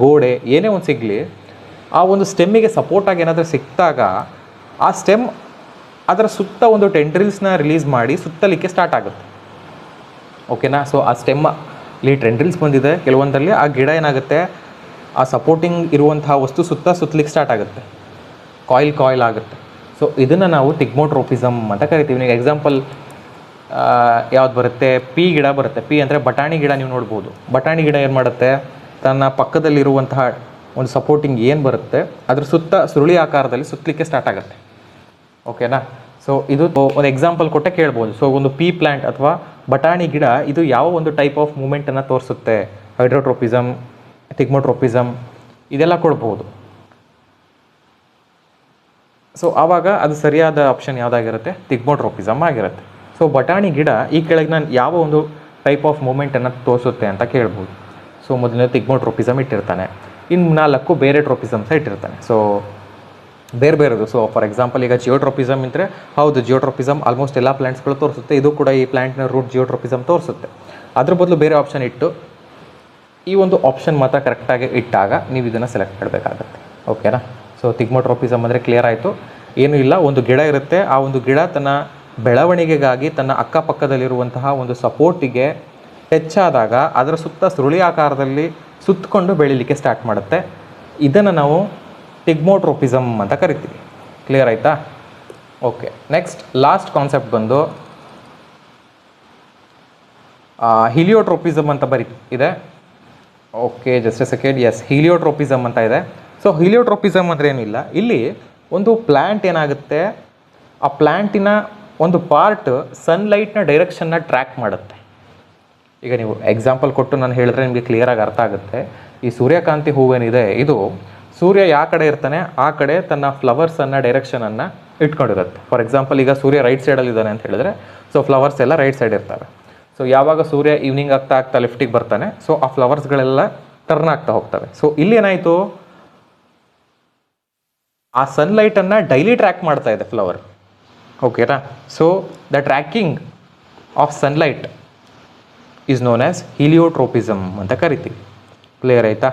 ಗೋಡೆ ಏನೇ ಒಂದು ಸಿಗಲಿ, ಆ ಒಂದು ಸ್ಟೆಮ್ಮಿಗೆ ಸಪೋರ್ಟಾಗಿ ಏನಾದರೂ ಸಿಕ್ಕಿದಾಗ ಆ ಸ್ಟೆಮ್ ಅದರ ಸುತ್ತ ಒಂದು ಟೆಂಡ್ರಿಲ್ಸ್ನ ರಿಲೀಸ್ ಮಾಡಿ ಸುತ್ತಲಿಕ್ಕೆ ಸ್ಟಾರ್ಟ್ ಆಗುತ್ತೆ. ಓಕೆನಾ. ಸೊ ಆ ಸ್ಟೆಮ್ ಇಲ್ಲಿ ಟೆಂಡ್ರಿಲ್ಸ್ ಬಂದಿದೆ ಕೆಲವೊಂದರಲ್ಲಿ, ಆ ಗಿಡ ಏನಾಗುತ್ತೆ ಆ ಸಪೋರ್ಟಿಂಗ್ ಇರುವಂತಹ ವಸ್ತು ಸುತ್ತಲಿಕ್ಕೆ ಸ್ಟಾರ್ಟ್ ಆಗುತ್ತೆ, ಕಾಯಿಲ್ ಆಗುತ್ತೆ. ಸೊ ಇದನ್ನು ನಾವು ಟಿಗ್ಮೋಟ್ರೋಪಿಸಮ್ ಅಂತ ಕರಿತೀವಿ. ನೀವು ಎಕ್ಸಾಂಪಲ್ ಯಾವ್ದು ಬರುತ್ತೆ, ಪಿ ಗಿಡ ಬರುತ್ತೆ. ಪಿ ಅಂದರೆ ಬಟಾಣಿ ಗಿಡ. ನೀವು ನೋಡ್ಬೋದು ಬಟಾಣಿ ಗಿಡ ಏನು ಮಾಡುತ್ತೆ, ತನ್ನ ಪಕ್ಕದಲ್ಲಿರುವಂತಹ ಒಂದು ಸಪೋರ್ಟಿಂಗ್ ಏನು ಬರುತ್ತೆ ಅದ್ರ ಸುತ್ತ ಸುರುಳಿ ಆಕಾರದಲ್ಲಿ ಸುತ್ತಲಿಕ್ಕೆ ಸ್ಟಾರ್ಟ್ ಆಗುತ್ತೆ. ಓಕೆನಾ. ಸೊ ಇದು ಒಂದು ಎಕ್ಸಾಂಪಲ್ ಕೊಟ್ಟೆ ಕೇಳ್ಬೋದು. ಸೊ ಒಂದು ಪಿ ಪ್ಲ್ಯಾಂಟ್ ಅಥವಾ ಬಟಾಣಿ ಗಿಡ ಇದು ಯಾವ ಒಂದು ಟೈಪ್ ಆಫ್ ಮೂಮೆಂಟನ್ನು ತೋರಿಸುತ್ತೆ, ಹೈಡ್ರೋಟ್ರೋಪಿಸಮ್, ಟಿಗ್ಮೋಟ್ರೋಪಿಸಮ್ ಇದೆಲ್ಲ ಕೊಡ್ಬೋದು. ಸೊ ಆವಾಗ ಅದು ಸರಿಯಾದ ಆಪ್ಷನ್ ಯಾವುದಾಗಿರುತ್ತೆ, ಟಿಗ್ಮೋಟ್ರೋಪಿಸಮ್ ಆಗಿರುತ್ತೆ. ಸೊ ಬಟಾಣಿ ಗಿಡ ಈ ಕೆಳಗೆ ನಾನು ಯಾವ ಒಂದು ಟೈಪ್ ಆಫ್ ಮೂಮೆಂಟನ್ನು ತೋರಿಸುತ್ತೆ ಅಂತ ಕೇಳ್ಬೋದು. ಸೊ ಮೊದಲನೇ ಟಿಗ್ಮೋಟ್ರೋಪಿಸಮ್ ಇಟ್ಟಿರ್ತಾನೆ, ಇನ್ನು 4 ಬೇರೆ ಟ್ರೋಪಿಸಮ್ಸ ಇಟ್ಟಿರ್ತಾನೆ. ಸೊ ಬೇರೆದು. ಸೊ ಫಾರ್ ಎಕ್ಸಾಂಪಲ್ ಈಗ ಜಿಯೋಟ್ರೋಪಿಸಮ್ ಇದ್ದರೆ ಹೌದು, ಜಿಯೋಟ್ರೋಪಿಸಮ್ ಆಲ್ಮೋಸ್ಟ್ ಎಲ್ಲ ಪ್ಲ್ಯಾಂಟ್ಸ್ಗಳು ತೋರಿಸುತ್ತೆ. ಇದು ಕೂಡ ಈ ಪ್ಲ್ಯಾಂಟ್ನ ರೂಟ್ ಜಿಯೋಟ್ರೋಪಿಸಮ್ ತೋರಿಸುತ್ತೆ. ಅದ್ರ ಬದಲು ಬೇರೆ ಆಪ್ಷನ್ ಇಟ್ಟು ಈ ಒಂದು ಆಪ್ಷನ್ ಮಾತ್ರ ಕರೆಕ್ಟಾಗಿ ಇಟ್ಟಾಗ ನೀವು ಇದನ್ನು ಸೆಲೆಕ್ಟ್ ಮಾಡಬೇಕಾಗತ್ತೆ. ಓಕೆನಾ. ಸೊ ಟಿಗ್ಮೋಟ್ರೋಪಿಸಮ್ ಅಂದರೆ ಕ್ಲಿಯರ್ ಆಯಿತು. ಏನೂ ಇಲ್ಲ, ಒಂದು ಗಿಡ ಇರುತ್ತೆ, ಆ ಒಂದು ಗಿಡ ತನ್ನ ಬೆಳವಣಿಗೆಗಾಗಿ ತನ್ನ ಅಕ್ಕಪಕ್ಕದಲ್ಲಿರುವಂತಹ ಒಂದು ಸಪೋರ್ಟಿಗೆ ಹೆಚ್ಚಾದಾಗ ಅದರ ಸುತ್ತ ಸುರುಳಿ ಆಕಾರದಲ್ಲಿ ಸುತ್ತಕೊಂಡು ಬೆಳೀಲಿಕ್ಕೆ ಸ್ಟಾರ್ಟ್ ಮಾಡುತ್ತೆ. ಇದನ್ನು ನಾವು ಟಿಗ್ಮೋಟ್ರೋಪಿಸಮ್ ಅಂತ ಕರಿತೀವಿ. ಕ್ಲಿಯರ್ ಆಯಿತಾ. ಓಕೆ, ನೆಕ್ಸ್ಟ್ ಲಾಸ್ಟ್ ಕಾನ್ಸೆಪ್ಟ್ ಬಂದು ಹೀಲಿಯೋಟ್ರೋಪಿಸಮ್ ಅಂತ ಇದೆ. Okay, just a second. Yes, heliotropism ಅಂತ ಇದೆ. ಸೊ ಹೀಲಿಯೋಟ್ರೋಪಿಸಮ್ ಅಂದರೆ ಏನಿಲ್ಲ, ಇಲ್ಲಿ ಒಂದು ಪ್ಲ್ಯಾಂಟ್ ಏನಾಗುತ್ತೆ, ಆ ಪ್ಲ್ಯಾಂಟಿನ ಒಂದು ಪಾರ್ಟ್ ಸನ್ಲೈಟ್ನ ಡೈರೆಕ್ಷನ್ನ ಟ್ರ್ಯಾಕ್ ಮಾಡುತ್ತೆ. ಈಗ ನೀವು ಎಕ್ಸಾಂಪಲ್ ಕೊಟ್ಟು ನಾನು ಹೇಳಿದ್ರೆ ನಿಮಗೆ ಕ್ಲಿಯರಾಗಿ ಅರ್ಥ ಆಗುತ್ತೆ. ಈ ಸೂರ್ಯಕಾಂತಿ ಹೂವೇನಿದೆ, ಇದು ಸೂರ್ಯ ಯಾವ ಕಡೆ ಇರ್ತಾನೆ ಆ ಕಡೆ ತನ್ನ ಫ್ಲವರ್ಸನ್ನು ಡೈರೆಕ್ಷನನ್ನು ಇಟ್ಕೊಂಡಿರುತ್ತೆ. ಫಾರ್ ಎಕ್ಸಾಂಪಲ್ ಈಗ ಸೂರ್ಯ ರೈಟ್ ಸೈಡಲ್ಲಿ ಇದ್ದಾನೆ ಅಂತ ಹೇಳಿದ್ರೆ, ಸೊ ಫ್ಲವರ್ಸ್ ಎಲ್ಲ ರೈಟ್ ಸೈಡ್ ಇರ್ತವೆ. ಸೊ ಯಾವಾಗ ಸೂರ್ಯ ಈವ್ನಿಂಗ್ ಆಗ್ತಾ ಲೆಫ್ಟಿಗೆ ಬರ್ತಾನೆ, ಸೊ ಆ ಫ್ಲವರ್ಸ್ಗಳೆಲ್ಲ ಟರ್ನ್ ಆಗ್ತಾ ಹೋಗ್ತವೆ. ಸೊ ಇಲ್ಲಿ ಏನಾಯಿತು, ಆ ಸನ್ಲೈಟನ್ನು ಡೈಲಿ ಟ್ರ್ಯಾಕ್ ಮಾಡ್ತಾ ಇದೆ ಫ್ಲವರ್. ಓಕೆನಾ. So the tracking of sunlight is known as heliotropism ಅಂತ ಕರಿತೀವಿ. ಕ್ಲಿಯರ್ ಆಯಿತಾ.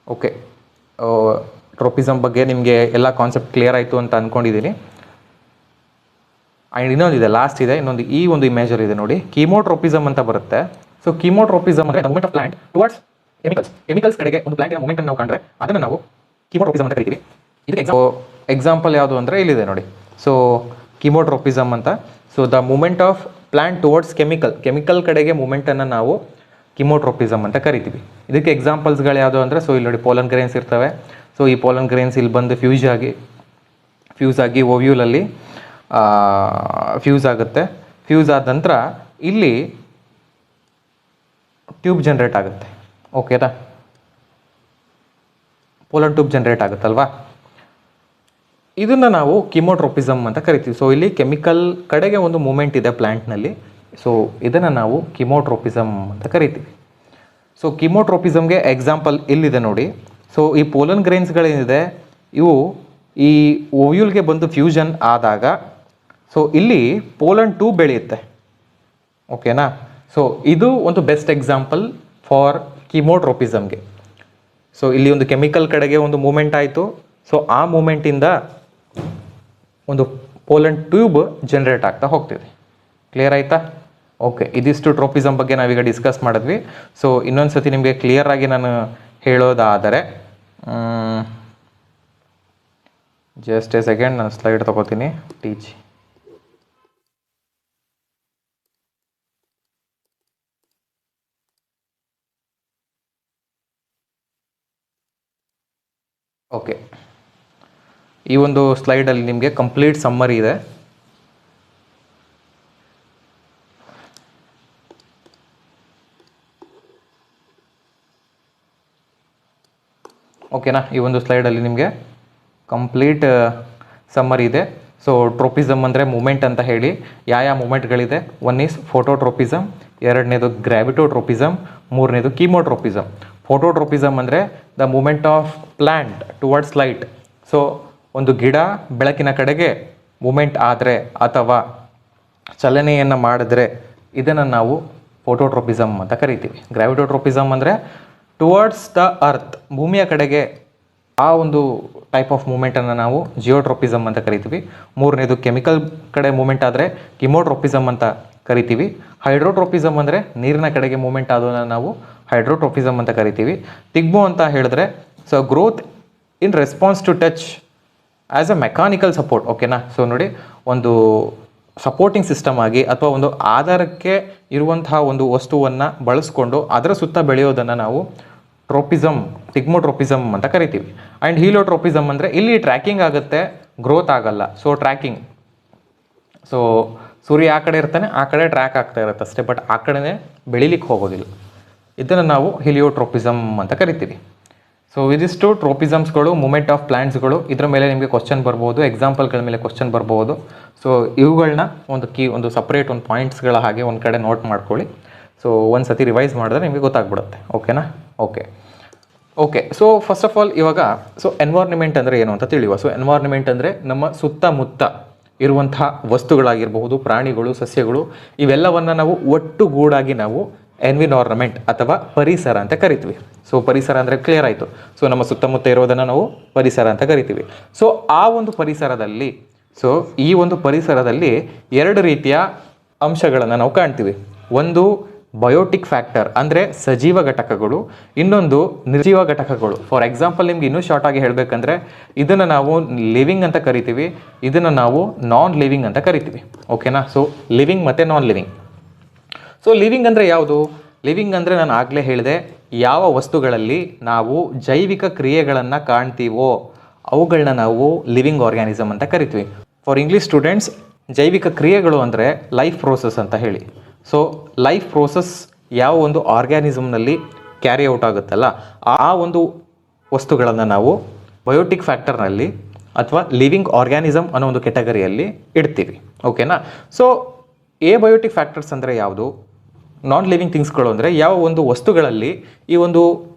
ಓಕೆ, ಟ್ರೋಪಿಸಮ್ ಬಗ್ಗೆ ನಿಮಗೆ ಎಲ್ಲ ಕಾನ್ಸೆಪ್ಟ್ ಕ್ಲಿಯರ್ ಆಯಿತು ಅಂತ ಅಂದ್ಕೊಂಡಿದ್ದೀನಿ. ಆ್ಯಂಡ್ ಇನ್ನೊಂದಿದೆ, ಲಾಸ್ಟ್ ಇದೆ, ಈ ಒಂದು ಇಮೇಜರ್ ಇದೆ ನೋಡಿ, ಕೀಮೋಟ್ರೋಪಿಸಮ್ ಅಂತ ಬರುತ್ತೆ. ಸೊ ಕೀಮೋಟ್ರೋಪಿಸಮ್ ಅಂದರೆ movement of plant towards chemicals ಕಡೆಗೆ ಒಂದು ಪ್ಲಾಂಟಿನ ಮೂಮೆಂಟನ್ನು ನಾವು ಕಂಡ್ರೆ ಅದನ್ನು ನಾವು ಕೀಮೋಟ್ರೋಪಿಸಮ್ ಅಂತ ಕರಿತೀವಿ. ಇದಕ್ಕೆ ಎಕ್ಸಾಂಪಲ್ ಯಾವುದು ಅಂದರೆ ಇಲ್ಲಿದೆ ನೋಡಿ. ಸೊ ಕೀಮೋಟ್ರೋಪಿಸಮ್ ಅಂತ. So the movement of plant towards chemical ಕಡೆಗೆ ಮೂಮೆಂಟನ್ನು ನಾವು ಕೀಮೋಟ್ರೋಪಿಸಮ್ ಅಂತ ಕರಿತೀವಿ. ಇದಕ್ಕೆ ಎಕ್ಸಾಂಪಲ್ಸ್ಗಳು ಯಾವುದು ಅಂದರೆ, ಸೊ ಇಲ್ಲಿ ನೋಡಿ ಪೋಲನ್ ಗ್ರೇನ್ಸ್ ಇರ್ತವೆ. ಸೊ ಈ ಪೋಲನ್ ಗ್ರೇನ್ಸ್ ಇಲ್ಲಿ ಬಂದು ಫ್ಯೂಸ್ ಆಗಿ ಓವ್ಯೂಲಲ್ಲಿ ಫ್ಯೂಸ್ ಆಗುತ್ತೆ. ಫ್ಯೂಸ್ ಆದ ನಂತರ ಇಲ್ಲಿ ಟ್ಯೂಬ್ ಜನ್ರೇಟ್ ಆಗುತ್ತೆ. ಓಕೆನಾ. ಪೋಲನ್ ಟ್ಯೂಬ್ ಜನ್ರೇಟ್ ಆಗುತ್ತಲ್ವಾ, ಇದನ್ನು ನಾವು ಕೀಮೋಟ್ರೋಪಿಸಮ್ ಅಂತ ಕರಿತೀವಿ. ಸೊ ಇಲ್ಲಿ ಕೆಮಿಕಲ್ ಕಡೆಗೆ ಒಂದು ಮೂಮೆಂಟ್ ಇದೆ ಪ್ಲ್ಯಾಂಟ್ನಲ್ಲಿ. ಸೊ ಇದನ್ನು ನಾವು ಕೀಮೋಟ್ರೋಪಿಸಮ್ ಅಂತ ಕರಿತೀವಿ. ಸೊ ಕೀಮೋಟ್ರೋಪಿಸಮ್ಗೆ ಎಕ್ಸಾಂಪಲ್ ಇಲ್ಲಿದೆ ನೋಡಿ. ಸೊ ಈ ಪೋಲನ್ ಗ್ರೇನ್ಸ್ಗಳೇನಿದೆ ಇವು ಈ ಓವ್ಯೂಲ್ಗೆ ಬಂದು ಫ್ಯೂಷನ್ ಆದಾಗ ಸೊ ಇಲ್ಲಿ ಪೋಲನ್ ಟ್ಯೂಬ್ ಬೆಳೆಯುತ್ತೆ. ಓಕೆನಾ. ಸೊ ಇದು ಒಂದು ಬೆಸ್ಟ್ ಎಕ್ಸಾಂಪಲ್ ಫಾರ್ ಕೀಮೋಟ್ರೋಪಿಸಮ್ಗೆ. ಸೊ ಇಲ್ಲಿ ಒಂದು ಕೆಮಿಕಲ್ ಕಡೆಗೆ ಒಂದು ಮೂಮೆಂಟ್ ಆಯಿತು. ಸೊ ಆ ಮೂಮೆಂಟಿಂದ ಒಂದು ಪೋಲನ್ ಟ್ಯೂಬ್ ಜನ್ರೇಟ್ ಆಗ್ತಾ ಹೋಗ್ತಿದೆ. ಕ್ಲಿಯರ್ ಆಯಿತಾ. ಓಕೆ, ಇದಿಷ್ಟು ಟ್ರೋಪಿಸಮ್ ಬಗ್ಗೆ ನಾವೀಗ ಡಿಸ್ಕಸ್ ಮಾಡಿದ್ವಿ. ಸೊ ಇನ್ನೊಂದು ಸತಿ ನಿಮಗೆ ಕ್ಲಿಯರ್ ಆಗಿ ನಾನು ಹೇಳೋದಾದರೆ, ಜಸ್ಟ್ ಎ ಸೆಕೆಂಡ್, ನಾನು ಸ್ಲೈಡ್ ತೊಗೋತೀನಿ. ಟೀಚ್ ಓಕೆ, ಈ ಒಂದು ಸ್ಲೈಡಲ್ಲಿ ನಿಮಗೆ ಕಂಪ್ಲೀಟ್ ಸಮ್ಮರಿ ಇದೆ. ಓಕೆನಾ. ಈ ಒಂದು ಸ್ಲೈಡಲ್ಲಿ ನಿಮಗೆ ಕಂಪ್ಲೀಟ್ ಸಮ್ಮರಿ ಇದೆ. ಸೊ ಟ್ರೋಪಿಸಮ್ ಅಂದರೆ ಮೂಮೆಂಟ್ ಅಂತ ಹೇಳಿ ಯಾವ ಮೂಮೆಂಟ್ಗಳಿದೆ. ಒನ್ ಈಸ್ ಫೋಟೋಟ್ರೋಪಿಸಮ್, ಎರಡನೇದು ಗ್ರಾವಿಟೋಟ್ರೋಪಿಸಮ್, ಮೂರನೇದು ಕೀಮೋಟ್ರೋಪಿಸಮ್. ಫೋಟೋಟ್ರೋಪಿಸಮ್ ಅಂದರೆ the movement of plant towards light. So ಒಂದು ಗಿಡ ಬೆಳಕಿನ ಕಡೆಗೆ ಮೂಮೆಂಟ್ ಆದರೆ ಅಥವಾ ಚಲನೆಯನ್ನು ಮಾಡಿದ್ರೆ ಇದನ್ನು ನಾವು ಫೋಟೋಟ್ರೋಪಿಸಮ್ ಅಂತ ಕರಿತೀವಿ. ಗ್ರಾವಿಟೋಟ್ರೋಪಿಸಮ್ ಅಂದರೆ ಟುವರ್ಡ್ಸ್ ದ ಅರ್ತ್, ಭೂಮಿಯ ಕಡೆಗೆ ಆ ಒಂದು ಟೈಪ್ ಆಫ್ ಮೂಮೆಂಟನ್ನು ನಾವು ಜಿಯೋಟ್ರೋಪಿಸಮ್ ಅಂತ ಕರಿತೀವಿ. ಮೂರನೇದು ಕೆಮಿಕಲ್ ಕಡೆ ಮೂಮೆಂಟ್ ಆದರೆ ಕಿಮೋಟ್ರೋಪಿಸಮ್ ಅಂತ ಕರಿತೀವಿ. ಹೈಡ್ರೋಟ್ರೋಪಿಸಮ್ ಅಂದರೆ ನೀರಿನ ಕಡೆಗೆ ಮೂಮೆಂಟ್ ಆದೋದನ್ನು ನಾವು ಹೈಡ್ರೋಟ್ರೋಪಿಸಮ್ ಅಂತ ಕರಿತೀವಿ. ತಿಗ್ಮೋ ಅಂತ ಹೇಳಿದ್ರೆ so growth in response to touch as a mechanical support. ಓಕೆನಾ. ಸೊ ನೋಡಿ, ಒಂದು ಸಪೋರ್ಟಿಂಗ್ ಸಿಸ್ಟಮ್ ಆಗಿ ಅಥವಾ ಒಂದು ಆಧಾರಕ್ಕೆ ಇರುವಂತಹ ಒಂದು ವಸ್ತುವನ್ನು ಬಳಸ್ಕೊಂಡು ಅದರ ಸುತ್ತ ಬೆಳೆಯೋದನ್ನು ನಾವು ಟ್ರೋಪಿಸಮ್, ಟಿಗ್ಮೋಟ್ರೋಪಿಸಮ್ ಅಂತ ಕರಿತೀವಿ. ಆ್ಯಂಡ್ ಹೀಲಿಯೋಟ್ರೋಪಿಸಮ್ ಅಂದರೆ ಇಲ್ಲಿ ಟ್ರ್ಯಾಕಿಂಗ್ ಆಗುತ್ತೆ, ಗ್ರೋತ್ ಆಗಲ್ಲ. ಸೊ ಟ್ರ್ಯಾಕಿಂಗ್, ಸೊ ಸೂರ್ಯ ಆ ಕಡೆ ಇರ್ತಾನೆ, ಆ ಕಡೆ ಟ್ರ್ಯಾಕ್ ಆಗ್ತಾ ಇರುತ್ತೆ ಅಷ್ಟೇ, ಬಟ್ ಆ ಕಡೆನೇ ಬೆಳಿಲಿಕ್ಕೆ ಹೋಗೋದಿಲ್ಲ. ಇದನ್ನು ನಾವು ಹಿಲಿಯೋಟ್ರೋಪಿಸಮ್ ಅಂತ ಕರಿತೀವಿ. ಸೊ ಇದಿಷ್ಟು ಟ್ರೋಪಿಸಮ್ಸ್ಗಳು, ಮೂಮೆಂಟ್ ಆಫ್ ಪ್ಲ್ಯಾಂಟ್ಸ್ಗಳು. ಇದರ ಮೇಲೆ ನಿಮಗೆ ಕ್ವಶನ್ ಬರ್ಬೋದು, ಎಕ್ಸಾಂಪಲ್ಗಳ ಮೇಲೆ ಕ್ವಶನ್ ಬರ್ಬೋದು. ಸೊ ಇವುಗಳನ್ನ ಒಂದು ಸಪ್ರೇಟ್ ಒಂದು ಪಾಯಿಂಟ್ಸ್ಗಳ ಹಾಗೆ ಒಂದು ಕಡೆ ನೋಟ್ ಮಾಡ್ಕೊಳ್ಳಿ. ಸೊ ಒಂದು ಸತಿ ರಿವೈಸ್ ಮಾಡಿದ್ರೆ ನಿಮಗೆ ಗೊತ್ತಾಗ್ಬಿಡುತ್ತೆ. ಓಕೆನಾ. Okay. So first of all ಇವಾಗ ಎನ್ವೈರ್ನ್ಮೆಂಟ್ ಅಂದರೆ ಏನು ಅಂತ ತಿಳಿಯುವ. ಸೊ ಎನ್ವೈರ್ನ್ಮೆಂಟ್ ಅಂದರೆ ನಮ್ಮ ಸುತ್ತಮುತ್ತ ಇರುವಂತಹ ವಸ್ತುಗಳಾಗಿರಬಹುದು, ಪ್ರಾಣಿಗಳು, ಸಸ್ಯಗಳು, ಇವೆಲ್ಲವನ್ನು ನಾವು ಒಟ್ಟುಗೂಡಾಗಿ ನಾವು ಎನ್ವಿರಾನ್ಮೆಂಟ್ ಅಥವಾ ಪರಿಸರ ಅಂತ ಕರಿತೀವಿ. ಸೊ ಪರಿಸರ ಅಂದರೆ ಕ್ಲಿಯರ್ ಆಯಿತು. ಸೊ ನಮ್ಮ ಸುತ್ತಮುತ್ತ ಇರೋದನ್ನು ನಾವು ಪರಿಸರ ಅಂತ ಕರಿತೀವಿ. ಸೊ ಆ ಒಂದು ಪರಿಸರದಲ್ಲಿ ಎರಡು ರೀತಿಯ ಅಂಶಗಳನ್ನು ನಾವು ಕಾಣ್ತೀವಿ. ಒಂದು ಬಯೋಟಿಕ್ ಫ್ಯಾಕ್ಟರ್ ಅಂದರೆ ಸಜೀವ ಘಟಕಗಳು, ಇನ್ನೊಂದು ನಿರ್ಜೀವ ಘಟಕಗಳು. ಫಾರ್ ಎಕ್ಸಾಂಪಲ್ ನಿಮ್ಗೆ ಇನ್ನೂ ಶಾರ್ಟ್ ಆಗಿ ಹೇಳಬೇಕಂದ್ರೆ ಇದನ್ನು ನಾವು ಲಿವಿಂಗ್ ಅಂತ ಕರಿತೀವಿ, ಇದನ್ನು ನಾವು ನಾನ್ ಲಿವಿಂಗ್ ಅಂತ ಕರಿತೀವಿ. ಓಕೆನಾ. ಸೊ ಲಿವಿಂಗ್ ಮತ್ತು ನಾನ್ ಲಿವಿಂಗ್. ಸೊ ಲಿವಿಂಗ್ ಅಂದರೆ ಯಾವುದು? ಲಿವಿಂಗ್ ಅಂದರೆ ನಾನು ಆಗಲೇ ಹೇಳಿದೆ, ಯಾವ ವಸ್ತುಗಳಲ್ಲಿ ನಾವು ಜೈವಿಕ ಕ್ರಿಯೆಗಳನ್ನು ಕಾಣ್ತೀವೋ ಅವುಗಳನ್ನ ನಾವು ಲಿವಿಂಗ್ ಆರ್ಗ್ಯಾನಿಸಮ್ ಅಂತ ಕರಿತೀವಿ. ಫಾರ್ ಇಂಗ್ಲೀಷ್ ಸ್ಟೂಡೆಂಟ್ಸ್, ಜೈವಿಕ ಕ್ರಿಯೆಗಳು ಅಂದರೆ ಲೈಫ್ ಪ್ರೋಸೆಸ್ ಅಂತ ಹೇಳಿ. ಸೊ ಲೈಫ್ ಪ್ರೋಸೆಸ್ ಯಾವ ಒಂದು ಆರ್ಗ್ಯಾನಿಸಮ್ನಲ್ಲಿ ಕ್ಯಾರಿ ಔಟ್ ಆಗುತ್ತಲ್ಲ, ಆ ಒಂದು ವಸ್ತುಗಳನ್ನು ನಾವು ಬಯೋಟಿಕ್ ಫ್ಯಾಕ್ಟರ್ನಲ್ಲಿ ಅಥವಾ ಲಿವಿಂಗ್ ಆರ್ಗ್ಯಾನಿಸಮ್ ಅನ್ನೋ ಒಂದು ಕೆಟಗರಿಯಲ್ಲಿ ಇಡ್ತೀವಿ. ಓಕೆನಾ. ಸೊ ಬಯೋಟಿಕ್ ಫ್ಯಾಕ್ಟರ್ಸ್ ಅಂದರೆ ಯಾವುದು? ನಾನ್ ಲಿವಿಂಗ್ ಥಿಂಗ್ಸ್ಗಳು ಅಂದರೆ ಯಾವ ಒಂದು ವಸ್ತುಗಳಲ್ಲಿ ಈ ಒಂದು